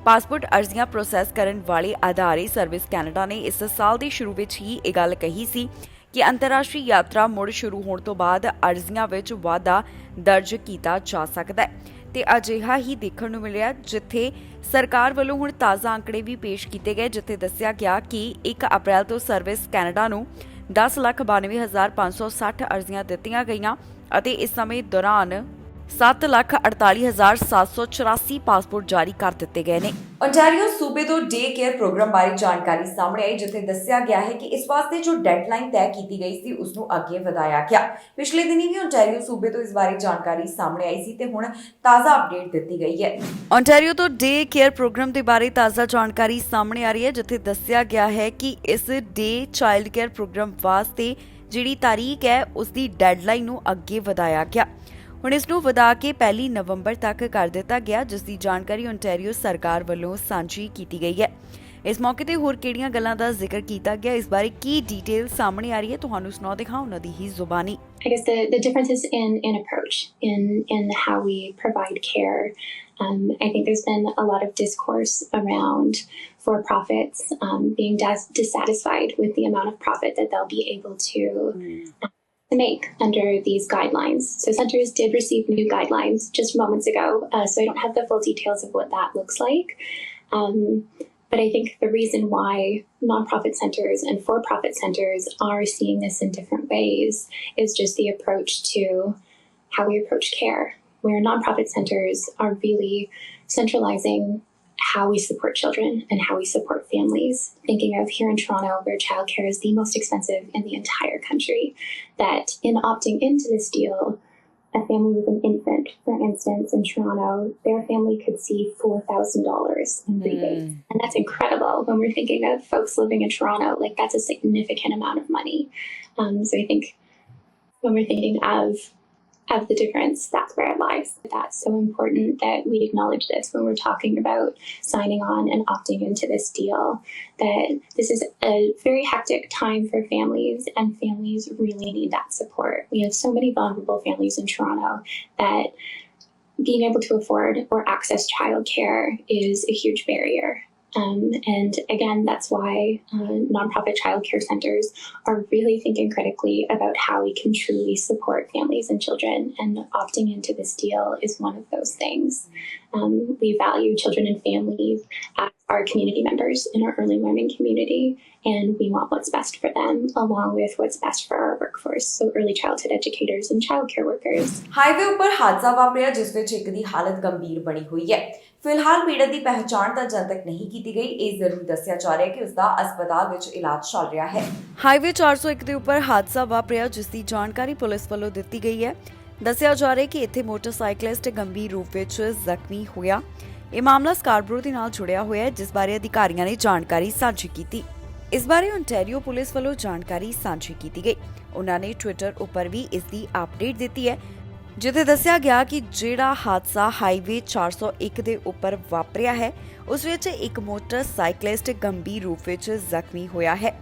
ਪਾਸਪੋਰਟ ਅਰਜ਼ੀਆਂ ਪ੍ਰੋਸੈਸ ਕਰਨ ਵਾਲੇ ਅਦਾਰੇ ਸਰਵਿਸ ਕੈਨੇਡਾ ਨੇ ਇਸ ਸਾਲ ਦੇ ਸ਼ੁਰੂ ਵਿੱਚ ਹੀ ਇਹ ਗੱਲ ਕਹੀ ਸੀ ਕਿ ਅੰਤਰਰਾਸ਼ਟਰੀ ਯਾਤਰਾ ਮੁੜ ਸ਼ੁਰੂ ਹੋਣ ਤੋਂ ਬਾਅਦ ਅਰਜ਼ੀਆਂ ਵਿੱਚ ਵਾਧਾ ਦਰਜ ਕੀਤਾ ਜਾ ਸਕਦਾ ਹੈ ਤੇ ਅਜਿਹਾ ਹੀ ਦੇਖਣ ਨੂੰ ਮਿਲਿਆ, ਜਿੱਥੇ ਸਰਕਾਰ ਵੱਲੋਂ ਹੁਣ ਤਾਜ਼ਾ ਅੰਕੜੇ ਵੀ ਪੇਸ਼ ਕੀਤੇ ਗਏ, ਜਿੱਥੇ ਦੱਸਿਆ ਗਿਆ ਕਿ 1 ਅਪ੍ਰੈਲ ਤੋਂ ਸਰਵਿਸ ਕੈਨੇਡਾ ਨੂੰ 10,92,560 ਅਰਜ਼ੀਆਂ ਦਿੱਤੀਆਂ ਗਈਆਂ ਅਤੇ ਇਸ ਸਮੇਂ ਦੌਰਾਨ 7,48,784 ਪਾਸਪੋਰਟ ਜਾਰੀ ਕਰ ਦਿੱਤੇ ਗਏ ਨੇ। ਓਨਟਾਰੀਓ ਸੂਬੇ ਤੋਂ ਡੇ ਕੇਅਰ ਪ੍ਰੋਗਰਾਮ ਬਾਰੇ ਜਾਣਕਾਰੀ ਸਾਹਮਣੇ ਆਈ, ਜਿੱਥੇ ਦੱਸਿਆ ਗਿਆ ਹੈ ਕਿ ਇਸ ਵਾਸਤੇ ਜੋ ਡੈਡਲਾਈਨ ਤੈਅ ਕੀਤੀ ਗਈ ਸੀ ਉਸ ਨੂੰ ਅੱਗੇ ਵਧਾਇਆ ਗਿਆ। ਪਿਛਲੇ ਦਿਨੀ ਵੀ ਓਨਟਾਰੀਓ ਸੂਬੇ ਤੋਂ ਇਸ ਬਾਰੇ ਜਾਣਕਾਰੀ ਸਾਹਮਣੇ ਆਈ ਸੀ ਤੇ ਹੁਣ ਤਾਜ਼ਾ ਅਪਡੇਟ ਦਿੱਤੀ ਗਈ ਹੈ। ਓਨਟਾਰੀਓ ਤੋਂ ਡੇ ਕੇਅਰ ਪ੍ਰੋਗਰਾਮ ਦੇ ਬਾਰੇ ਤਾਜ਼ਾ ਜਾਣਕਾਰੀ ਸਾਹਮਣੇ ਆ ਰਹੀ ਹੈ, ਜਿੱਥੇ ਦੱਸਿਆ ਗਿਆ ਹੈ ਕਿ ਇਸ ਡੇ ਚਾਈਲਡ ਕੇਅਰ ਪ੍ਰੋਗਰਾਮ ਵਾਸਤੇ ਜਿਹੜੀ ਤਾਰੀਖ ਹੈ ਉਸ ਦੀ ਡੈਡਲਾਈਨ ਨੂੰ ਅੱਗੇ ਵਧਾਇਆ ਗਿਆ। ਹੁਣ ਇਸ ਨੂੰ ਵਧਾ ਕੇ 1 ਨਵੰਬਰ ਤੱਕ ਕਰ ਦਿੱਤਾ ਗਿਆ, ਜਿਸ ਦੀ ਜਾਣਕਾਰੀ ਓਨਟਾਰੀਓ ਸਰਕਾਰ ਵੱਲੋਂ ਸਾਂਝੀ ਕੀਤੀ ਗਈ ਹੈ। ਇਸ ਮੌਕੇ ਤੇ ਹੋਰ ਕਿਹੜੀਆਂ ਗੱਲਾਂ ਦਾ ਜ਼ਿਕਰ ਕੀਤਾ ਗਿਆ, ਇਸ ਬਾਰੇ ਕੀ ਡਿਟੇਲ ਸਾਹਮਣੇ ਆ ਰਹੀ ਹੈ, ਤੁਹਾਨੂੰ ਸੁਣਾਉਂਦੇ ਹਾਂ ਉਹਨਾਂ ਦੀ ਹੀ ਜ਼ੁਬਾਨੀ। I guess the differences in approach in how we provide care. I think there's been a lot of discourse around for-profits being dissatisfied with the amount of profit that they'll be able to make under these guidelines. So centers did receive new guidelines just moments ago, so I don't have the full details of what that looks like. But I think the reason why nonprofit centers and for-profit centers are seeing this in different ways is just the approach to how we approach care, where nonprofit centers are really centralizing how we support children and how we support families. Thinking of here in Toronto, where childcare is the most expensive in the entire country, that in opting into this deal, a family with an infant, for instance, in Toronto, their family could see $4,000 in rebates. And that's incredible when we're thinking of folks living in Toronto. Like, that's a significant amount of money. So I think when we're thinking of the difference, that's where it lies. That's so important that we acknowledge this when we're talking about signing on and opting into this deal, that this is a very hectic time for families, and families really need that support. We have so many vulnerable families in Toronto that being able to afford or access childcare is a huge barrier. And again, that's why nonprofit childcare centers are really thinking critically about how we can truly support families and children, and opting into this deal is one of those things. We value children and families as our community members in our early learning community, and we want what's best for them along with what's best for our workforce, so early childhood educators and childcare workers. Highway ਉੱਪਰ ਹਾਦਸਾ ਵਾਪਰਿਆ, ਜਿਸ ਵਿੱਚ ਇੱਕ ਦੀ ਹਾਲਤ ਗੰਭੀਰ ਬਣੀ ਹੋਈ ਹੈ। ਫਿਲਹਾਲ ਪੀੜਤ ਦੀ ਪਹਿਚਾਣ ਤਾਂ ਜਨਤਕ ਨਹੀਂ ਕੀਤੀ ਗਈ। ਇਹ ਜ਼ਰੂਰ ਦੱਸਿਆ ਜਾ ਰਿਹਾ ਹੈ ਕਿ ਉਸ ਦਾ ਹਸਪਤਾਲ ਵਿੱਚ ਇਲਾਜ ਚੱਲ ਰਿਹਾ ਹੈ। ਹਾਈਵੇ 401 ਦੇ ਉੱਪਰ ਹਾਦਸਾ ਵਾਪਰਿਆ, ਜਿਸ ਦੀ ਜਾਣਕਾਰੀ ਪੁਲਿਸ ਵੱਲੋਂ ਦਿੱਤੀ ਗਈ ਹੈ। ਦੱਸਿਆ ਜਾ ਰਿਹਾ ਹੈ ਕਿ ਇੱਥੇ ਮੋਟਰਸਾਈਕਲਿਸਟ ਗੰਭੀਰ ਰੂਪ ਵਿੱਚ ਜ਼ਖਮੀ ਹੋਇਆ। ਇਹ ਮਾਮਲਾ ਸਕਾਰਬਰੋ ਦੇ ਨਾਲ ਜੁੜਿਆ ਹੋਇਆ ਹੈ, ਜਿਸ ਬਾਰੇ ਅਧਿਕਾਰੀਆਂ ਨੇ ਜਾਣਕਾਰੀ ਸਾਂਝੀ ਕੀਤੀ। ਇਸ ਬਾਰੇ ਓਨਟਾਰੀਓ ਪੁਲਿਸ ਵੱਲੋਂ ਜਾਣਕਾਰੀ ਸਾਂਝੀ ਕੀਤੀ ਗਈ। ਉਹਨਾਂ ਨੇ ਟਵਿੱਟਰ ਉੱਪਰ ਵੀ ਇਸ ਦੀ ਅਪਡੇਟ ਦਿੱਤੀ ਹੈ, ਜਿੱਥੇ ਦੱਸਿਆ ਗਿਆ ਕਿ ਜਿਹੜਾ ਹਾਦਸਾ ਹਾਈਵੇ 401 ਦੇ ਉੱਪਰ ਵਾਪਰਿਆ ਹੈ, ਉਸ ਵਿੱਚ ਇੱਕ ਮੋਟਰਸਾਈਕਲਿਸਟ ਗੰਭੀਰ ਰੂਪ ਵਿੱਚ ਜ਼ਖਮੀ ਹੋਇਆ ਹੈ।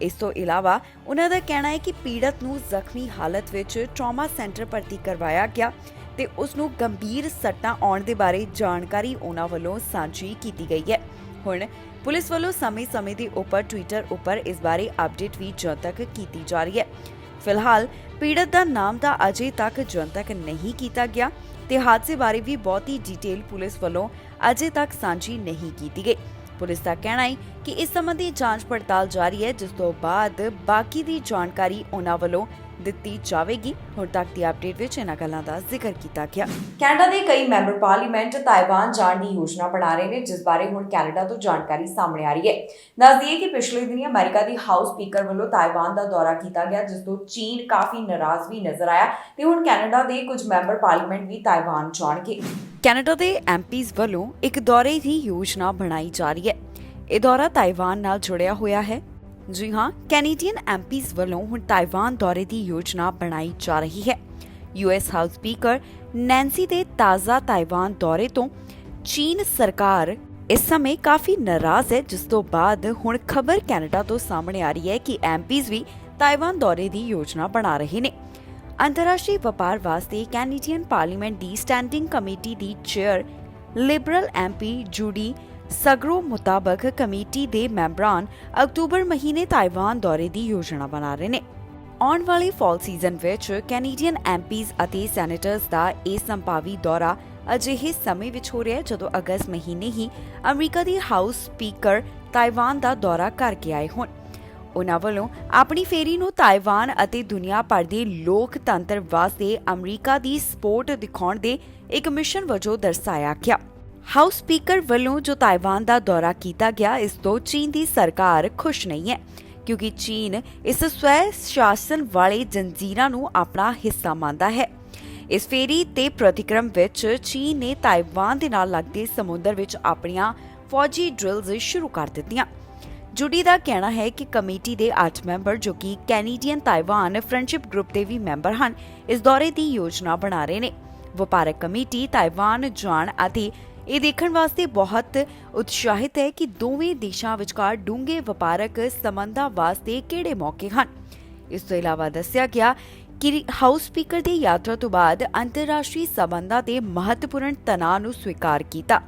ਇਸ ਤੋਂ ਇਲਾਵਾ ਉਹਨਾਂ ਦਾ ਕਹਿਣਾ ਹੈ ਕਿ ਪੀੜਤ ਨੂੰ ਜ਼ਖਮੀ ਹਾਲਤ ਵਿੱਚ ਟਰਾਮਾ ਸੈਂਟਰ ਭਰਤੀ ਕਰਵਾਇਆ ਗਿਆ ਤੇ ਉਸ ਨੂੰ ਗੰਭੀਰ ਸੱਟਾਂ ਆਉਣ ਦੇ ਬਾਰੇ ਜਾਣਕਾਰੀ ਉਹਨਾਂ ਵੱਲੋਂ ਸਾਂਝੀ ਕੀਤੀ ਗਈ ਹੈ। ਹੁਣ ਪੁਲਿਸ ਵੱਲੋਂ ਸਮੇਂ-ਸਮੇਂ ਦੇ ਉੱਪਰ ਟਵਿੱਟਰ ਉੱਪਰ ਇਸ ਬਾਰੇ ਅਪਡੇਟ ਵੀ ਜਨਤਕ ਕੀਤੀ ਜਾ ਰਹੀ ਹੈ। ਫਿਲਹਾਲ ਪੀੜਤ ਦਾ ਨਾਮ ਤਾਂ ਅਜੇ ਤੱਕ ਜਨਤਕ ਨਹੀਂ ਕੀਤਾ ਗਿਆ ਤੇ ਹਾਦਸੇ ਬਾਰੇ ਵੀ ਬਹੁਤੀ ਡਿਟੇਲ ਪੁਲਿਸ ਵੱਲੋਂ ਅਜੇ ਤੱਕ ਸਾਂਝੀ ਨਹੀਂ ਕੀਤੀ ਗਈ। ਪੁਲਿਸ ਦਾ ਕਹਿਣਾ ਹੈ ਕਿ ਇਸ ਸੰਬੰਧੀ ਜਾਂਚ ਪੜਤਾਲ ਜਾਰੀ ਹੈ, ਜਿਸ ਤੋਂ ਬਾਅਦ ਬਾਕੀ ਦੀ ਜਾਣਕਾਰੀ ਉਹਨਾਂ ਵੱਲੋਂ ਦਿੱਤੀ ਜਾਵੇਗੀ। ਹੁਣ ਤੱਕ ਦੀ ਅਪਡੇਟ ਵਿੱਚ ਇਹਨਾਂ ਗੱਲਾਂ ਦਾ ਜ਼ਿਕਰ ਕੀਤਾ ਗਿਆ। ਕੈਨੇਡਾ ਦੇ ਕਈ ਮੈਂਬਰ ਪਾਰਲੀਮੈਂਟ ਤਾਇਵਾਨ ਜਾਣ ਦੀ ਯੋਜਨਾ ਬਣਾ ਰਹੇ ਨੇ, ਜਿਸ ਬਾਰੇ ਹੁਣ ਕੈਨੇਡਾ ਤੋਂ ਜਾਣਕਾਰੀ ਸਾਹਮਣੇ ਆ ਰਹੀ ਹੈ। ਦੱਸ ਦਈਏ ਕਿ ਪਿਛਲੇ ਦਿਨੀ ਅਮਰੀਕਾ ਦੀ ਹਾਊਸ ਸਪੀਕਰ ਵੱਲੋਂ ਤਾਇਵਾਨ ਦਾ ਦੌਰਾ ਕੀਤਾ ਗਿਆ, ਜਿਸ ਤੋਂ ਚੀਨ ਕਾਫੀ ਨਾਰਾਜ਼ ਵੀ ਨਜ਼ਰ ਆਇਆ ਤੇ ਹੁਣ ਕੈਨੇਡਾ ਦੇ ਕੁਝ ਮੈਂਬਰ ਪਾਰਲੀਮੈਂਟ ਵੀ ਤਾਇਵਾਨ ਜਾਣਗੇ। ਕੈਨੇਡਾ ਦੇ ਐਮਪੀਜ਼ ਵੱਲੋਂ ਇੱਕ ਦੌਰੇ ਦੀ ਯੋਜਨਾ ਬਣਾਈ ਜਾ ਰਹੀ ਹੈ। ਇਹ ਦੌਰਾ ਤਾਇਵਾਨ ਨਾਲ ਜੁੜਿਆ ਹੋਇਆ ਹੈ। ਜੀ ਹਾਂ, ਕੈਨੇਡੀਅਨ ਐਮਪੀਜ਼ ਵੱਲੋਂ ਹੁਣ ਤਾਇਵਾਨ ਦੌਰੇ ਦੀ ਯੋਜਨਾ ਬਣਾਈ ਜਾ ਰਹੀ ਹੈ। ਯੂਐਸ ਹਾਊਸ ਸਪੀਕਰ ਨੈਂਸੀ ਦੇ ਤਾਜ਼ਾ ਤਾਇਵਾਨ ਦੌਰੇ ਤੋਂ ਚੀਨ ਸਰਕਾਰ ਇਸ ਸਮੇਂ ਕਾਫੀ ਨਾਰਾਜ਼ ਹੈ, ਜਿਸ ਤੋਂ ਬਾਅਦ ਹੁਣ ਖਬਰ ਕੈਨੇਡਾ ਤੋਂ ਸਾਹਮਣੇ ਆ ਰਹੀ ਹੈ ਕਿ ਐਮਪੀਜ਼ ਵੀ ਤਾਇਵਾਨ ਦੌਰੇ ਦੀ ਯੋਜਨਾ ਬਣਾ ਰਹੇ ਨੇ। ਅੰਤਰਰਾਸ਼ਟਰੀ ਵਪਾਰ ਵਾਸਤੇ ਕੈਨੇਡੀਅਨ ਪਾਰਲੀਮੈਂਟ ਦੀ ਸਟੈਂਡਿੰਗ ਕਮੇਟੀ ਦੀ ਚੇਅਰ ਲਿਬਰਲ ਐਮਪੀ ਜੂਡੀ ਸਗਰੋ ਮੁਤਾਬਕ ਕਮੇਟੀ ਦੇ ਮੈਂਬਰਾਂ ਅਕਤੂਬਰ ਮਹੀਨੇ ਤਾਇਵਾਨ ਦੌਰੇ ਦੀ ਯੋਜਨਾ ਬਣਾ ਰਹੇ ਨੇ। ਆਉਣ ਵਾਲੇ ਫਾਲ ਸੀਜ਼ਨ ਵਿੱਚ ਕੈਨੇਡੀਅਨ ਐਮਪੀਜ਼ ਅਤੇ ਸੈਨੇਟਰਸ ਦਾ ਇਹ ਸੰਭਾਵੀ ਦੌਰਾ ਅਜਿਹੇ ਸਮੇਂ ਵਿੱਚ ਹੋ ਰਿਹਾ ਹੈ ਜਦੋਂ ਅਗਸਤ ਮਹੀਨੇ ਹੀ ਅਮਰੀਕਾ ਦੀ ਹਾਊਸ ਸਪੀਕਰ ਤਾਇਵਾਨ ਦਾ ਦੌਰਾ ਕਰਕੇ ਆਏ ਹੋਣ। ਉਹਨਾਂ ਵੱਲੋਂ ਆਪਣੀ ਫੇਰੀ ਨੂੰ ਤਾਇਵਾਨ ਅਤੇ ਦੁਨੀਆ ਭਰ ਦੇ ਲੋਕਤੰਤਰ ਵਾਸਤੇ ਅਮਰੀਕਾ ਦੀ ਸਪੋਰਟ ਦਿਖਾਉਣ ਦੇ ਇੱਕ ਮਿਸ਼ਨ ਵਜੋਂ ਦਰਸਾਇਆ ਗਿਆ। ਹਾਊਸ ਸਪੀਕਰ ਵੱਲੋਂ ਜੋ ਤਾਇਵਾਨ ਦਾ ਦੌਰਾ ਕੀਤਾ ਗਿਆ, ਇਸ ਤੋਂ ਚੀਨ ਦੀ ਸਰਕਾਰ ਖੁਸ਼ ਨਹੀਂ ਹੈ, ਕਿਉਂਕਿ ਚੀਨ ਇਸ ਸਵੈ ਸ਼ਾਸਨ ਵਾਲੇ ਜੰਜੀਰਾਂ ਨੂੰ ਆਪਣਾ ਹਿੱਸਾ ਮੰਨਦਾ ਹੈ। ਇਸ ਫੇਰੀ ਤੇ ਪ੍ਰਤੀਕਰਮ ਵਿੱਚ ਚੀਨ ਨੇ ਤਾਇਵਾਨ ਦੇ ਨਾਲ ਲੱਗਦੇ ਸਮੁੰਦਰ ਵਿੱਚ ਆਪਣੀਆਂ ਫੌਜੀ ਡ੍ਰਿਲਸ ਸ਼ੁਰੂ ਕਰ ਦਿੱਤੀਆਂ। ਜੂਡੀ ਦਾ ਕਹਿਣਾ ਹੈ ਕਿ ਕਮੇਟੀ ਦੇ 8 ਮੈਂਬਰ ਜੋ ਕਿ ਕੈਨੇਡੀਅਨ ਤਾਈਵਾਨ ਫਰੈਂਡਸ਼ਿਪ ਗਰੁੱਪ ਦੇ ਵੀ ਮੈਂਬਰ ਹਨ, ਇਸ ਦੌਰੇ ਦੀ ਯੋਜਨਾ ਬਣਾ ਰਹੇ ਨੇ। ਵਪਾਰਕ ਕਮੇਟੀ ਤਾਈਵਾਨ ਜਾਣ ਅਤੇ ਇਹ ਦੇਖਣ ਵਾਸਤੇ ਬਹੁਤ ਉਤਸ਼ਾਹਿਤ ਹੈ ਕਿ ਦੋਵੇਂ ਦੇਸ਼ਾਂ ਵਿਚਕਾਰ ਡੂੰਘੇ ਵਪਾਰਕ ਸੰਬੰਧਾਂ ਵਾਸਤੇ ਕਿਹੜੇ ਮੌਕੇ ਹਨ। ਇਸ ਤੋਂ ਇਲਾਵਾ ਦੱਸਿਆ ਗਿਆ ਕਿ ਹਾਊਸ ਸਪੀਕਰ ਦੀ ਯਾਤਰਾ ਤੋਂ ਬਾਅਦ ਅੰਤਰਰਾਸ਼ਟਰੀ ਸੰਬੰਧਾਂ ਤੇ ਮਹੱਤਵਪੂਰਨ ਤਣਾਅ ਨੂੰ ਸਵੀਕਾਰ ਕੀਤਾ।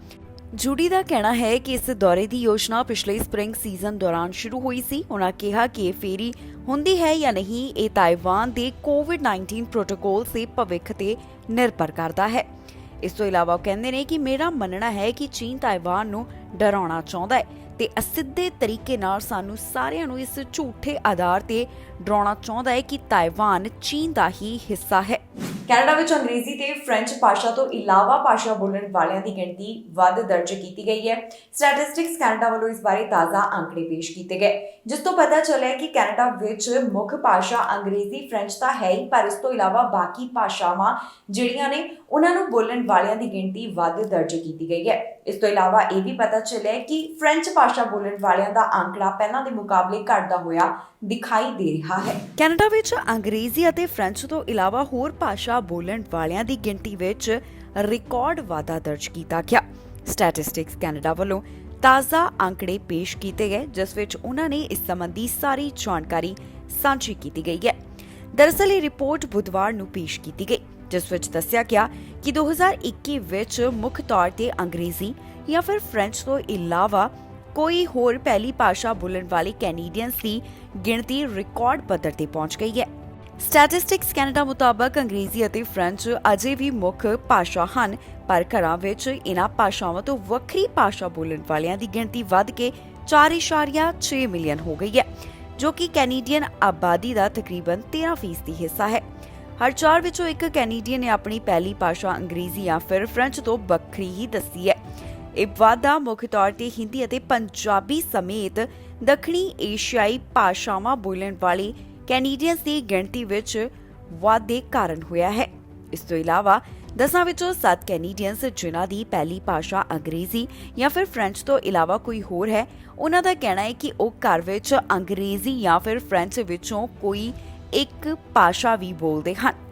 ਜੂਡੀ ਦਾ ਕਹਿਣਾ ਹੈ ਕਿ ਇਸ ਦੌਰੇ ਦੀ ਯੋਜਨਾ ਪਿਛਲੇ ਸਪ੍ਰਿੰਗ ਸੀਜ਼ਨ ਦੌਰਾਨ ਸ਼ੁਰੂ ਹੋਈ ਸੀ। ਉਨ੍ਹਾਂ ਕਿਹਾ ਕਿ ਇਹ ਫੇਰੀ ਹੁੰਦੀ ਹੈ ਜਾਂ ਨਹੀਂ, ਇਹ ਤਾਈਵਾਨ ਦੇ ਕੋਵਿਡ-19 ਪ੍ਰੋਟੋਕੋਲ ਦੇ ਭਵਿੱਖ ਤੇ ਨਿਰਭਰ ਕਰਦਾ ਹੈ। ਇਸ ਤੋਂ ਇਲਾਵਾ ਉਹ ਕਹਿੰਦੇ ਨੇ ਕਿ ਮੇਰਾ ਮੰਨਣਾ ਹੈ ਕਿ ਚੀਨ ਤਾਈਵਾਨ ਨੂੰ ਡਰਾਉਣਾ ਚਾਹੁੰਦਾ ਹੈ ਤੇ ਅਸਿੱਧੇ ਤਰੀਕੇ ਨਾਲ ਸਾਨੂੰ ਸਾਰਿਆਂ ਨੂੰ ਇਸ ਝੂਠੇ ਆਧਾਰ ਤੇ ਡਰਾਉਣਾ ਚਾਹੁੰਦਾ ਹੈ ਕਿ ਤਾਈਵਾਨ ਚੀਨ ਦਾ ਹੀ ਹਿੱਸਾ ਹੈ। ਕੈਨੇਡਾ ਵਿੱਚ ਅੰਗਰੇਜ਼ੀ ਤੇ ਫ੍ਰੈਂਚ ਭਾਸ਼ਾ ਤੋਂ ਇਲਾਵਾ ਭਾਸ਼ਾ ਬੋਲਣ ਵਾਲਿਆਂ ਦੀ ਗਿਣਤੀ ਵੱਧ ਦਰਜ ਕੀਤੀ ਗਈ ਹੈ। ਸਟੈਟਿਸਟਿਕਸ ਕੈਨੇਡਾ ਵੱਲੋਂ ਇਸ ਬਾਰੇ ਤਾਜ਼ਾ ਅੰਕੜੇ ਪੇਸ਼ ਕੀਤੇ ਗਏ, ਜਿਸ ਤੋਂ ਪਤਾ ਚੱਲਿਆ ਕਿ ਕੈਨੇਡਾ ਵਿੱਚ ਮੁੱਖ ਭਾਸ਼ਾ ਅੰਗਰੇਜ਼ੀ ਫ੍ਰੈਂਚ ਤਾਂ ਹੈ ਹੀ, ਪਰ ਇਸ ਤੋਂ ਇਲਾਵਾ ਬਾਕੀ ਭਾਸ਼ਾਵਾਂ ਜਿਹੜੀਆਂ ਨੇ ਉਹਨਾਂ ਨੂੰ ਬੋਲਣ ਵਾਲਿਆਂ ਦੀ ਗਿਣਤੀ ਵੱਧ ਦਰਜ ਕੀਤੀ ਗਈ ਹੈ। ਇਸ ਤੋਂ ਇਲਾਵਾ ਇਹ ਵੀ ਪਤਾ ਚੱਲਿਆ ਕਿ ਫ੍ਰੈਂਚ ਭਾਸ਼ਾ ਬੋਲਣ ਵਾਲਿਆਂ ਦਾ ਅੰਕੜਾ ਪਹਿਲਾਂ ਦੇ ਮੁਕਾਬਲੇ ਘਟਦਾ ਹੋਇਆ ਦਿਖਾਈ ਦੇ ਰਿਹਾ ਹੈ। ਕੈਨੇਡਾ ਵਿੱਚ ਅੰਗਰੇਜ਼ੀ ਅਤੇ ਫ੍ਰੈਂਚ ਤੋਂ ਇਲਾਵਾ ਹੋਰ ਭਾਸ਼ਾ ਬੋਲਣ ਵਾਲਿਆਂ ਦੀ ਗਿਣਤੀ ਵਿੱਚ ਰਿਕਾਰਡ ਵਾਧਾ ਦਰਜ ਕੀਤਾ ਗਿਆ। ਸਟੈਟਿਸਟਿਕਸ ਕੈਨੇਡਾ ਵੱਲੋਂ ਤਾਜ਼ਾ ਅੰਕੜੇ ਪੇਸ਼ ਕੀਤੇ ਗਏ, ਜਿਸ ਵਿੱਚ ਉਹਨਾਂ ਨੇ ਇਸ ਸੰਬੰਧੀ ਸਾਰੀ ਜਾਣਕਾਰੀ ਸਾਂਝੀ ਕੀਤੀ ਗਈ ਹੈ। ਦਰਅਸਲ ਇਹ ਰਿਪੋਰਟ ਬੁੱਧਵਾਰ ਨੂੰ ਪੇਸ਼ ਕੀਤੀ ਗਈ, ਜਿਸ ਵਿੱਚ ਦੱਸਿਆ ਗਿਆ ਕਿ 2021 ਵਿੱਚ ਮੁੱਖ ਤੌਰ ਤੇ ਅੰਗਰੇਜ਼ੀ ਜਾਂ ਫਿਰ ਫ੍ਰੈਂਚ ਤੋਂ ਇਲਾਵਾ ਕੋਈ ਹੋਰ ਪਹਿਲੀ ਭਾਸ਼ਾ ਬੋਲਣ ਵਾਲੇ ਕੈਨੇਡੀਅਨਸ ਦੀ ਗਿਣਤੀ ਰਿਕਾਰਡ ਪੱਧਰ ਤੇ ਪਹੁੰਚ ਗਈ ਹੈ। ਸਟੈਟਿਸਟਿਕਸ ਕੈਨੇਡਾ ਮੁਤਾਬਕ ਅੰਗਰੇਜ਼ੀ ਅਤੇ ਫ੍ਰੈਂਚ ਅਜੇ ਵੀ ਮੁੱਖ ਭਾਸ਼ਾ ਹਨ, ਪਰ ਘਰਾਂ ਵਿੱਚ ਇਹਨਾਂ ਭਾਸ਼ਾਵਾਂ ਤੋਂ ਵੱਖਰੀ ਭਾਸ਼ਾ ਬੋਲਣ ਵਾਲਿਆਂ ਦੀ ਗਿਣਤੀ ਵੱਧ ਕੇ 4.6 ਮਿਲੀਅਨ ਹੋ ਗਈ ਹੈ, ਜੋ ਕਿ ਕੈਨੇਡੀਅਨ ਆਬਾਦੀ ਦਾ ਤਕਰੀਬਨ 13% ਹਿੱਸਾ ਹੈ। ਹਰ 4 ਵਿੱਚੋਂ ਇੱਕ ਕੈਨੇਡੀਅਨ ਨੇ ਆਪਣੀ ਪਹਿਲੀ ਭਾਸ਼ਾ ਅੰਗਰੇਜ਼ੀ ਜਾਂ ਫਿਰ ਫ੍ਰੈਂਚ ਤੋਂ ਵੱਖਰੀ ਹੀ ਦੱਸੀ ਹੈ। ਇਹ ਵਾਧਾ ਮੁੱਖ ਤੌਰ ਤੇ ਹਿੰਦੀ ਅਤੇ ਪੰਜਾਬੀ ਸਮੇਤ ਦੱਖਣੀ ਏਸ਼ੀਆਈ ਭਾਸ਼ਾਵਾਂ ਬੋਲਣ ਵਾਲੇ ਕੈਨੇਡੀਅਨਸ ਦੀ ਗਿਣਤੀ ਵਿੱਚ ਵਾਧੇ ਕਾਰਨ ਹੋਇਆ ਹੈ। ਇਸ ਤੋਂ ਇਲਾਵਾ 10 ਵਿੱਚੋਂ 7 ਕੈਨੇਡੀਅਨਸ ਜਿਨ੍ਹਾਂ ਦੀ ਪਹਿਲੀ ਭਾਸ਼ਾ ਅੰਗਰੇਜ਼ੀ ਜਾਂ ਫਿਰ ਫ੍ਰੈਂਚ ਤੋਂ ਇਲਾਵਾ ਕੋਈ ਹੋਰ ਹੈ, ਉਹਨਾਂ ਦਾ ਕਹਿਣਾ ਹੈ ਕਿ ਉਹ ਘਰ ਵਿੱਚ ਅੰਗਰੇਜ਼ੀ ਜਾਂ ਫਿਰ ਫ੍ਰੈਂਚ ਵਿੱਚੋਂ ਕੋਈ ਇੱਕ ਭਾਸ਼ਾ ਵੀ ਬੋਲਦੇ ਹਨ।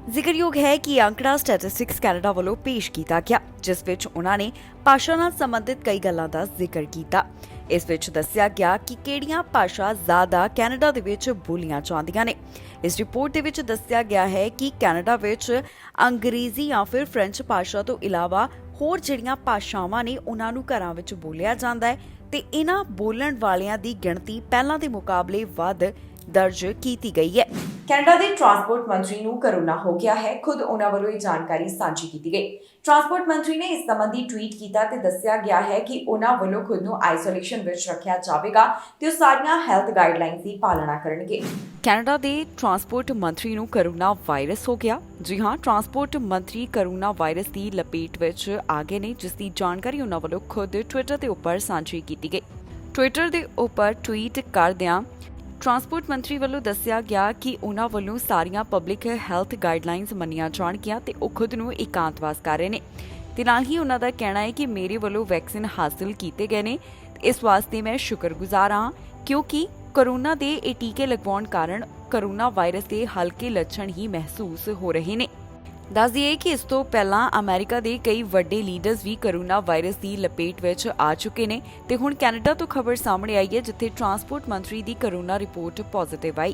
ਜ਼ਿਕਰਯੋਗ ਹੈ ਕਿ ਅੰਕੜਾ ਸਟੈਟਿਸਟਿਕਸ ਕੈਨੇਡਾ ਵੱਲੋਂ ਪੇਸ਼ ਕੀਤਾ ਗਿਆ, ਜਿਸ ਵਿੱਚ ਉਹਨਾਂ ਨੇ ਭਾਸ਼ਾ ਨਾਲ ਸੰਬੰਧਿਤ ਕਈ ਗੱਲਾਂ ਦਾ ਜ਼ਿਕਰ ਕੀਤਾ। ਇਸ ਵਿੱਚ ਦੱਸਿਆ ਗਿਆ ਕਿ ਕਿਹੜੀਆਂ ਭਾਸ਼ਾ ਜ਼ਿਆਦਾ ਕੈਨੇਡਾ ਦੇ ਵਿੱਚ ਬੋਲੀਆਂ ਜਾਂਦੀਆਂ ਨੇ। ਇਸ ਰਿਪੋਰਟ ਦੇ ਵਿੱਚ ਦੱਸਿਆ ਗਿਆ ਹੈ ਕਿ ਕੈਨੇਡਾ ਵਿੱਚ ਅੰਗਰੇਜ਼ੀ ਜਾਂ ਫਿਰ ਫ੍ਰੈਂਚ ਭਾਸ਼ਾ ਤੋਂ ਇਲਾਵਾ ਹੋਰ ਜਿਹੜੀਆਂ ਭਾਸ਼ਾਵਾਂ ਨੇ ਉਹਨਾਂ ਨੂੰ ਘਰਾਂ ਵਿੱਚ ਬੋਲਿਆ ਜਾਂਦਾ ਹੈ ਤੇ ਇਹਨਾਂ ਬੋਲਣ ਵਾਲਿਆਂ ਦੀ ਗਿਣਤੀ ਪਹਿਲਾਂ ਦੇ ਮੁਕਾਬਲੇ ਵੱਧ ਦਰਜ ਕੀਤੀ ਗਈ ਹੈ। ਕੈਨੇਡਾ ਦੇ ਟਰਾਂਸਪੋਰਟ ਮੰਤਰੀ ਨੂੰ ਕਰੋਨਾ ਹੋ ਗਿਆ ਹੈ। ਖੁਦ ਉਹਨਾਂ ਵੱਲੋਂ ਇਹ ਜਾਣਕਾਰੀ ਸਾਂਝੀ ਕੀਤੀ ਗਈ। ਟਰਾਂਸਪੋਰਟ ਮੰਤਰੀ ਨੇ ਇਸ ਸੰਬੰਧੀ ਟਵੀਟ ਕੀਤਾ ਤੇ ਦੱਸਿਆ ਗਿਆ ਹੈ ਕਿ ਉਹਨਾਂ ਵੱਲੋਂ ਖੁਦ ਨੂੰ ਆਈਸੋਲੇਸ਼ਨ ਵਿੱਚ ਰੱਖਿਆ ਜਾਵੇਗਾ ਤੇ ਉਹ ਸਾਰੀਆਂ ਹੈਲਥ ਗਾਈਡਲਾਈਨਸ ਦੀ ਪਾਲਣਾ ਕਰਨਗੇ। ਕੈਨੇਡਾ ਦੇ ਟਰਾਂਸਪੋਰਟ ਮੰਤਰੀ ਨੂੰ ਕਰੋਨਾ ਵਾਇਰਸ ਹੋ ਗਿਆ। ਜੀ ਹਾਂ, ਟਰਾਂਸਪੋਰਟ ਮੰਤਰੀ ਕਰੋਨਾ ਵਾਇਰਸ ਦੀ ਲਪੇਟ ਵਿੱਚ ਆ ਗਏ ਨੇ, ਜਿਸ ਦੀ ਜਾਣਕਾਰੀ ਉਹਨਾਂ ਵੱਲੋਂ ਖੁਦ ਟਵਿੱਟਰ ਦੇ ਉੱਪਰ ਸਾਂਝੀ ਕੀਤੀ ਗਈ। ਟਵਿੱਟਰ ਦੇ ਉੱਪਰ ਟਵੀਟ ਕਰਦਿਆਂ ਟਰਾਂਸਪੋਰਟ ਮੰਤਰੀ ਵੱਲੋਂ ਦੱਸਿਆ ਗਿਆ ਕਿ ਉਹਨਾਂ ਵੱਲੋਂ ਸਾਰੀਆਂ ਪਬਲਿਕ ਹੈਲਥ ਗਾਈਡਲਾਈਨਸ ਮੰਨੀਆਂ ਜਾਣਗੀਆਂ ਤੇ ਉਹ ਖੁਦ ਨੂੰ ਇਕਾਂਤਵਾਸ ਕਰ ਰਹੇ ਨੇ ਤੇ ਨਾਲ ਹੀ ਉਹਨਾਂ ਦਾ ਕਹਿਣਾ ਹੈ ਕਿ ਮੇਰੇ ਵੱਲੋਂ ਵੈਕਸੀਨ ਹਾਸਲ ਕੀਤੇ ਗਏ ਨੇ। ਇਸ ਵਾਸਤੇ ਮੈਂ ਸ਼ੁਕਰਗੁਜ਼ਾਰ ਹਾਂ ਕਿਉਂਕਿ ਕੋਰੋਨਾ ਦੇ ਇਹ ਟੀਕੇ ਲਗਵਾਉਣ ਕਾਰਨ ਕੋਰੋਨਾ ਵਾਇਰਸ ਦੇ ਹਲਕੇ ਲੱਛਣ ਹੀ ਮਹਿਸੂਸ ਹੋ ਰਹੇ ਨੇ। ਦੱਸ ਦਈਏ ਕਿ ਇਸ ਤੋਂ ਪਹਿਲਾਂ ਅਮਰੀਕਾ ਦੇ ਕਈ ਵੱਡੇ ਲੀਡਰਸ ਵੀ ਕੋਰੋਨਾ ਵਾਇਰਸ ਦੀ ਲਪੇਟ ਵਿੱਚ ਆ ਚੁੱਕੇ ਨੇ ਤੇ ਹੁਣ ਕੈਨੇਡਾ ਤੋਂ ਖਬਰ ਸਾਹਮਣੇ ਆਈ ਹੈ, ਜਿੱਥੇ ਟਰਾਂਸਪੋਰਟ ਮੰਤਰੀ ਦੀ ਕੋਰੋਨਾ ਰਿਪੋਰਟ ਪੋਜ਼ਿਟਿਵ ਆਈ।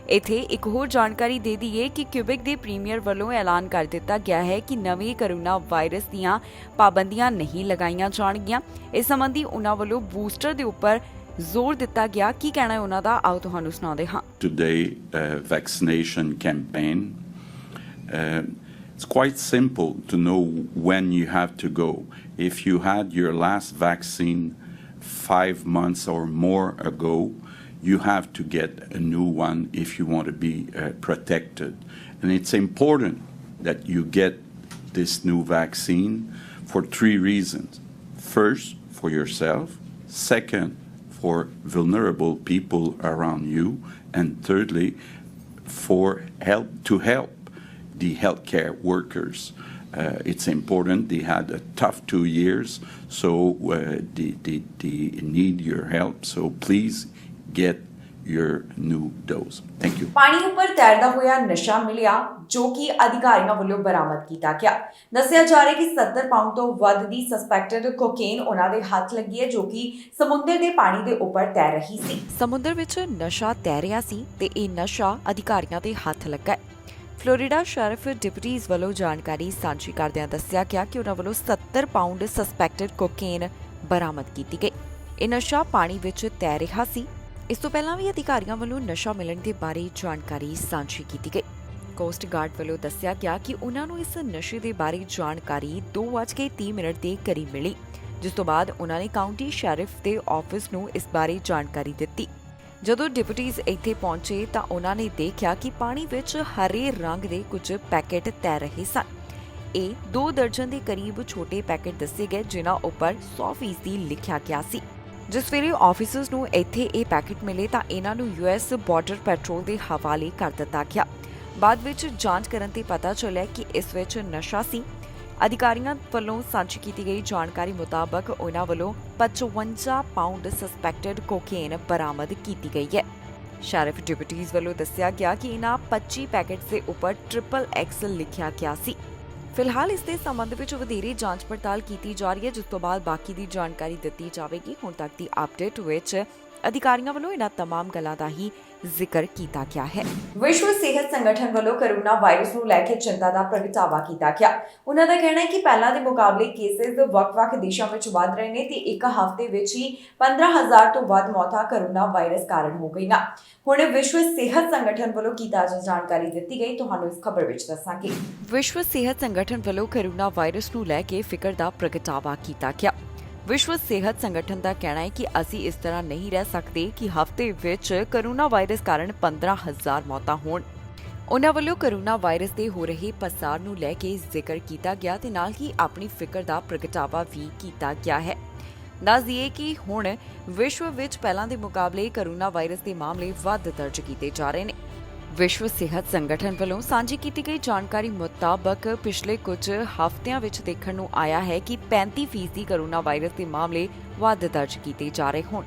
ਇੱਥੇ ਇੱਕ ਹੋਰ ਜਾਣਕਾਰੀ ਦੇ ਦਈਏ ਕਿ ਕਿਊਬੈਕ ਦੇ ਪ੍ਰੀਮੀਅਰ ਵੱਲੋਂ ਐਲਾਨ ਕਰ ਦਿੱਤਾ ਗਿਆ ਹੈ ਕਿ ਨਵੇਂ ਕੋਰੋਨਾ ਵਾਇਰਸ ਦੀਆਂ ਪਾਬੰਦੀਆਂ ਨਹੀਂ ਲਗਾਈਆਂ ਜਾਣਗੀਆਂ। ਇਸ ਸੰਬੰਧੀ ਉਹਨਾਂ ਵੱਲੋਂ ਬੂਸਟਰ ਦੇ ਉੱਪਰ ਜ਼ੋਰ ਦਿੱਤਾ ਗਿਆ। ਕੀ ਕਹਿਣਾ ਹੈ ਉਹਨਾਂ ਦਾ, ਆਓ ਤੁਹਾਨੂੰ ਸੁਣਾਉਂਦੇ ਹਾਂ। Today, vaccination campaign. It's quite simple to know when you have to go. If you had your last vaccine 5 months or more ago, you have to get a new one if you want to be protected. And it's important that you get this new vaccine for 3 reasons. First, for yourself. Second, for vulnerable people around you. And thirdly, to help the healthcare workers It's important. They had a tough 2 years, so they need your help. So please get your new dose. Thank you. ਪਾਣੀ ਉੱਪਰ ਤੈਰਦਾ ਹੋਇਆ ਨਸ਼ਾ ਮਿਲਿਆ ਜੋ ਕਿ ਅਧਿਕਾਰੀਆਂ ਵੱਲੋਂ ਬਰਾਮਦ ਕੀਤਾ ਗਿਆ। ਦੱਸਿਆ ਜਾ ਰਿਹਾ ਕਿ 70 ਪਾਉਂਡ ਤੋਂ ਵੱਧ ਦੀ ਸਸਪੈਕਟਡ ਕੋਕੇਨ ਉਹਨਾਂ ਦੇ ਹੱਥ ਲੱਗੀ ਹੈ ਜੋ ਕਿ ਸਮੁੰਦਰ ਦੇ ਪਾਣੀ ਦੇ ਉੱਪਰ ਤੈਰ ਰਹੀ ਸੀ। ਸਮੁੰਦਰ ਵਿੱਚ ਨਸ਼ਾ ਤੈਰ ਰਿਹਾ ਸੀ ਤੇ ਇਹ ਨਸ਼ਾ ਅਧਿਕਾਰੀਆਂ ਦੇ ਹੱਥ ਲੱਗਾ ਹੈ। ਫਲੋਰੀਡਾ ਸ਼ੈਰਿਫ ਡਿਪਟੀਜ਼ ਵੱਲੋਂ ਜਾਣਕਾਰੀ ਸਾਂਝੀ ਕਰਦਿਆਂ ਦੱਸਿਆ ਗਿਆ ਕਿ ਉਹਨਾਂ ਵੱਲੋਂ 70 ਪਾਉਂਡ ਸਸਪੈਕਟਡ ਕੋਕੇਨ ਬਰਾਮਦ ਕੀਤੀ ਗਈ। ਇਹ ਨਸ਼ਾ ਪਾਣੀ ਵਿੱਚ ਤੈਰ ਰਿਹਾ ਸੀ। ਇਸ ਤੋਂ ਪਹਿਲਾਂ ਵੀ ਅਧਿਕਾਰੀਆਂ ਵੱਲੋਂ ਨਸ਼ਾ ਮਿਲਣ ਦੇ ਬਾਰੇ ਜਾਣਕਾਰੀ ਸਾਂਝੀ ਕੀਤੀ ਗਈ। ਕੋਸਟ ਗਾਰਡ ਵੱਲੋਂ ਦੱਸਿਆ ਗਿਆ ਕਿ ਉਹਨਾਂ ਨੂੰ ਇਸ ਨਸ਼ੇ ਦੇ ਬਾਰੇ ਜਾਣਕਾਰੀ 2:30 ਦੇ ਕਰੀਬ ਮਿਲੀ, ਜਿਸ ਤੋਂ ਬਾਅਦ ਉਹਨਾਂ ਨੇ ਕਾਉਂਟੀ ਸ਼ੈਰਿਫ ਦੇ ਆਫਿਸ ਨੂੰ ਇਸ ਬਾਰੇ ਜਾਣਕਾਰੀ ਦਿੱਤੀ। ਜਦੋਂ ਡਿਪਟੀਜ਼ ਇੱਥੇ ਪਹੁੰਚੇ ਤਾਂ ਉਹਨਾਂ ਨੇ ਦੇਖਿਆ ਕਿ ਪਾਣੀ ਵਿੱਚ ਹਰੇ ਰੰਗ ਦੇ ਕੁਝ ਪੈਕੇਟ ਤੈਰ ਰਹੇ ਸਨ। ਇਹ 2 ਦਰਜਨ ਦੇ ਕਰੀਬ ਛੋਟੇ ਪੈਕੇਟ ਦੱਸੇ ਗਏ ਜਿਨ੍ਹਾਂ ਉੱਪਰ 100% ਲਿਖਿਆ ਗਿਆ ਸੀ। ਜਿਸ ਵੇਲੇ ਆਫੀਸਰਸ ਨੂੰ ਇੱਥੇ ਇਹ ਪੈਕੇਟ ਮਿਲੇ ਤਾਂ ਇਹਨਾਂ ਨੂੰ US ਬਾਰਡਰ ਪੈਟਰੋਲ ਦੇ ਹਵਾਲੇ ਕਰ ਦਿੱਤਾ ਗਿਆ। ਬਾਅਦ ਵਿੱਚ ਜਾਂਚ ਕਰਨ ਤੇ ਪਤਾ ਚੱਲਿਆ ਕਿ ਇਸ ਵਿੱਚ ਨਸ਼ਾ ਸੀ। ਅਧਿਕਾਰੀਆਂ ਵੱਲੋਂ ਸਾਂਝੀ ਕੀਤੀ ਗਈ ਜਾਣਕਾਰੀ ਮੁਤਾਬਕ ਉਹਨਾਂ ਵੱਲੋਂ 55 ਪਾਉਂਡ ਸਸਪੈਕਟਡ ਕੋਕੇਨ ਬਰਾਮਦ ਕੀਤੀ ਗਈ ਹੈ। ਸ਼ੈਰਿਫ ਡਿਪਟੀਜ਼ ਵੱਲੋਂ ਦੱਸਿਆ ਗਿਆ ਕਿ ਇਹਨਾਂ 25 ਪੈਕੇਟਸ ਦੇ ਉੱਪਰ XXX ਲਿਖਿਆ ਗਿਆ ਸੀ। ਫਿਲਹਾਲ ਇਸ ਦੇ ਸੰਬੰਧ ਵਿੱਚ ਵਧੇਰੇ ਜਾਂਚ ਪੜਤਾਲ ਕੀਤੀ ਜਾ ਰਹੀ ਹੈ, ਜਿਸ ਤੋਂ ਬਾਅਦ ਬਾਕੀ ਦੀ ਜਾਣਕਾਰੀ ਦਿੱਤੀ ਜਾਵੇਗੀ। ਹੁਣ ਤੱਕ ਦੀ ਅਪਡੇਟ ਵਿੱਚ ਅਧਿਕਾਰੀਆਂ ਵੱਲੋਂ ਇਹਨਾਂ तमाम ਗੱਲਾਂ ਦਾ ਹੀ ਜ਼ਿਕਰ ਕੀਤਾ ਗਿਆ ਹੈ। ਵਿਸ਼ਵ ਸਿਹਤ ਸੰਗਠਨ ਵੱਲੋਂ ਕੋਰੋਨਾ ਵਾਇਰਸ ਨੂੰ ਲੈ ਕੇ ਚਿੰਤਾ ਦਾ ਪ੍ਰਗਟਾਵਾ ਕੀਤਾ ਗਿਆ। ਉਹਨਾਂ ਦਾ ਕਹਿਣਾ ਹੈ ਕਿ ਪਹਿਲਾਂ ਦੇ ਮੁਕਾਬਲੇ ਕੇਸਿਸ ਵੱਖ-ਵੱਖ ਦੇਸ਼ਾਂ ਵਿੱਚ ਵਧ ਰਹੇ ਨੇ ਤੇ ਇੱਕ ਹਫ਼ਤੇ ਵਿੱਚ ਹੀ 15,000 ਤੋਂ ਵੱਧ ਮੌਤਾਂ ਕੋਰੋਨਾ ਵਾਇਰਸ ਕਾਰਨ ਹੋ ਗਈਆਂ। ਹੁਣ ਵਿਸ਼ਵ ਸਿਹਤ ਸੰਗਠਨ ਵੱਲੋਂ ਕੀ ਤਾਜ਼ਾ ਜਾਣਕਾਰੀ ਦਿੱਤੀ ਗਈ ਤੁਹਾਨੂੰ ਇਸ ਖਬਰ ਵਿੱਚ ਦੱਸਾਂਗੇ। ਵਿਸ਼ਵ ਸਿਹਤ ਸੰਗਠਨ ਵੱਲੋਂ ਕੋਰੋਨਾ ਵਾਇਰਸ ਨੂੰ ਲੈ ਕੇ ਫਿਕਰ ਦਾ ਪ੍ਰਗਟਾਵਾ ਕੀਤਾ ਗਿਆ। ਵਿਸ਼ਵ ਸਿਹਤ ਸੰਗਠਨ ਦਾ ਕਹਿਣਾ ਹੈ ਕਿ ਅਸੀਂ ਇਸ ਤਰ੍ਹਾਂ ਨਹੀਂ ਰਹਿ ਸਕਦੇ ਕਿ ਹਫ਼ਤੇ ਵਿੱਚ ਕੋਰੋਨਾ ਵਾਇਰਸ ਕਾਰਨ 15,000 ਮੌਤਾਂ ਹੋਣ। ਉਹਨਾਂ ਵੱਲੋਂ ਕੋਰੋਨਾ ਵਾਇਰਸ ਦੇ ਹੋ ਰਹੇ ਪਸਾਰ ਨੂੰ ਲੈ ਕੇ ਜ਼ਿਕਰ ਕੀਤਾ ਗਿਆ ਤੇ ਨਾਲ ਹੀ ਆਪਣੀ ਫਿਕਰ ਦਾ ਪ੍ਰਗਟਾਵਾ ਵੀ ਕੀਤਾ ਗਿਆ ਹੈ। ਦੱਸ ਦਈਏ ਕਿ ਹੁਣ ਵਿਸ਼ਵ ਵਿੱਚ ਪਹਿਲਾਂ ਦੇ ਮੁਕਾਬਲੇ ਕੋਰੋਨਾ ਵਾਇਰਸ ਦੇ ਮਾਮਲੇ ਵੱਧ ਦਰਜ ਕੀਤੇ ਜਾ ਰਹੇ ਨੇ। ਵਿਸ਼ਵ ਸਿਹਤ ਸੰਗਠਨ ਵੱਲੋਂ ਸਾਂਝੀ ਕੀਤੀ ਗਈ ਜਾਣਕਾਰੀ ਮੁਤਾਬਕ ਪਿਛਲੇ ਕੁਝ ਹਫ਼ਤਿਆਂ ਵਿੱਚ ਦੇਖਣ ਨੂੰ ਆਇਆ ਹੈ ਕਿ 35% ਕੋਰੋਨਾ ਵਾਇਰਸ ਦੇ ਮਾਮਲੇ ਵੱਧ ਦਰਜ ਕੀਤੇ ਜਾ ਰਹੇ ਹਨ।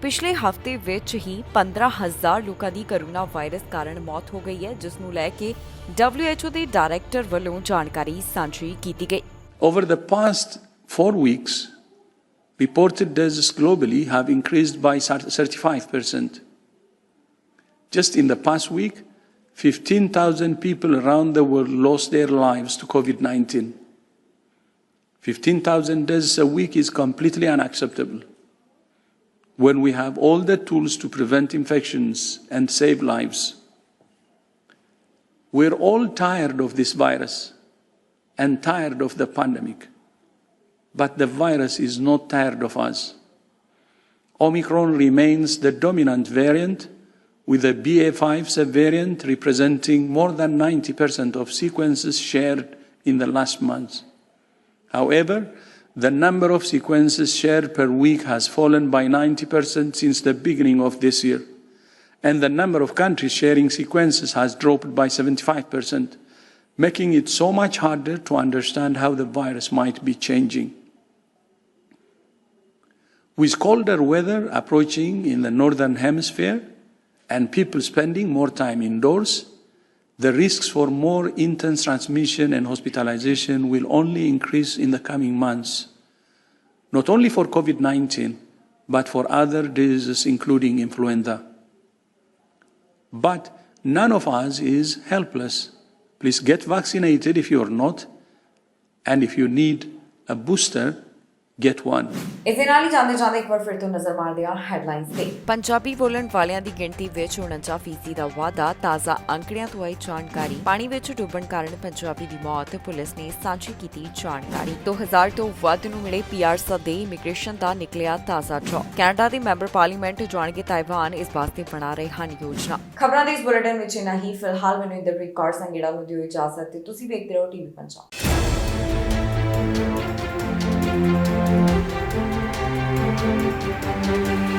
ਪਿਛਲੇ ਹਫ਼ਤੇ ਵਿੱਚ ਹੀ 15,000 ਲੋਕਾਂ ਦੀ ਕੋਰੋਨਾ ਵਾਇਰਸ ਕਾਰਨ ਮੌਤ ਹੋ ਗਈ ਹੈ, ਜਿਸ ਨੂੰ ਲੈ ਕੇ WHO ਦੇ ਡਾਇਰੈਕਟਰ ਵੱਲੋਂ ਜਾਣਕਾਰੀ ਸਾਂਝੀ ਕੀਤੀ ਗਈ। Over the past 4 weeks, reported deaths globally have increased by 35%. Just in the past week, 15,000 people around the world lost their lives to COVID-19. 15,000 deaths a week is completely unacceptable. When we have all the tools to prevent infections and save lives, we're all tired of this virus and tired of the pandemic. But the virus is not tired of us. Omicron remains the dominant variant, with the BA.5 subvariant representing more than 90% of sequences shared in the last month. However, the number of sequences shared per week has fallen by 90% since the beginning of this year, and the number of countries sharing sequences has dropped by 75%, making it so much harder to understand how the virus might be changing. With colder weather approaching in the Northern Hemisphere, and people spending more time indoors, the risks for more intense transmission and hospitalization will only increase in the coming months, not only for COVID-19, but for other diseases including influenza. But none of us is helpless. Please get vaccinated if you are not, and if you need a booster, get one. ਇਸ ਦੇ ਨਾਲ ਹੀ ਜਾਂਦੇ ਇੱਕ ਵਾਰ ਫਿਰ ਤੋਂ ਨਜ਼ਰ ਮਾਰਦੇ ਹਾਂ ਹੈਡਲਾਈਨਸ ਤੇ। ਪੰਜਾਬੀ ਬੋਲਣ ਵਾਲਿਆਂ ਦੀ ਗਿਣਤੀ ਵਿੱਚ 49% ਦਾ ਵਾਧਾ। ਤਾਜ਼ਾ ਅੰਕੜਿਆਂ ਤੋਂ ਆਈ ਜਾਣਕਾਰੀ। ਪਾਣੀ ਵਿੱਚ ਡੁੱਬਣ ਕਾਰਨ ਪੰਜਾਬੀ ਦੀ ਮੌਤ, ਪੁਲਿਸ ਨੇ ਸਾਂਝੀ ਕੀਤੀ ਜਾਣਕਾਰੀ। 2000 ਤੋਂ ਵੱਧ ਨੂੰ ਮਿਲੇ PRs ਦੇ ਇਮੀਗ੍ਰੇਸ਼ਨ ਦਾ ਨਿਕਲਿਆ ਤਾਜ਼ਾ ਡਰਾ। ਕੈਨੇਡਾ ਦੇ ਮੈਂਬਰ ਪਾਰਲੀਮੈਂਟ ਜਾਣਗੇ ਤਾਈਵਾਨ, ਇਸ ਵਾਸਤੇ ਬਣਾ ਰਹੇ ਹਨ ਯੋਜਨਾ। ਖਬਰਾਂ ਦੇ ਇਸ ਬੁਲੇਟਿਨ ਵਿੱਚ ਇੰਨਾ ਹੀ। ਫਿਲਹਾਲ ਮੈਨੂੰ ਇੰਦਰਪ੍ਰੀਤ ਕੌਰ ਸੰਗੇੜਾ ਨੂੰ ਦਿਓ ਇਜਾਜ਼ਤ ਤੇ ਤੁਸੀਂ ਵੇਖਦੇ ਰਹੋ TV ਪੰਜਾਬ। Thank you.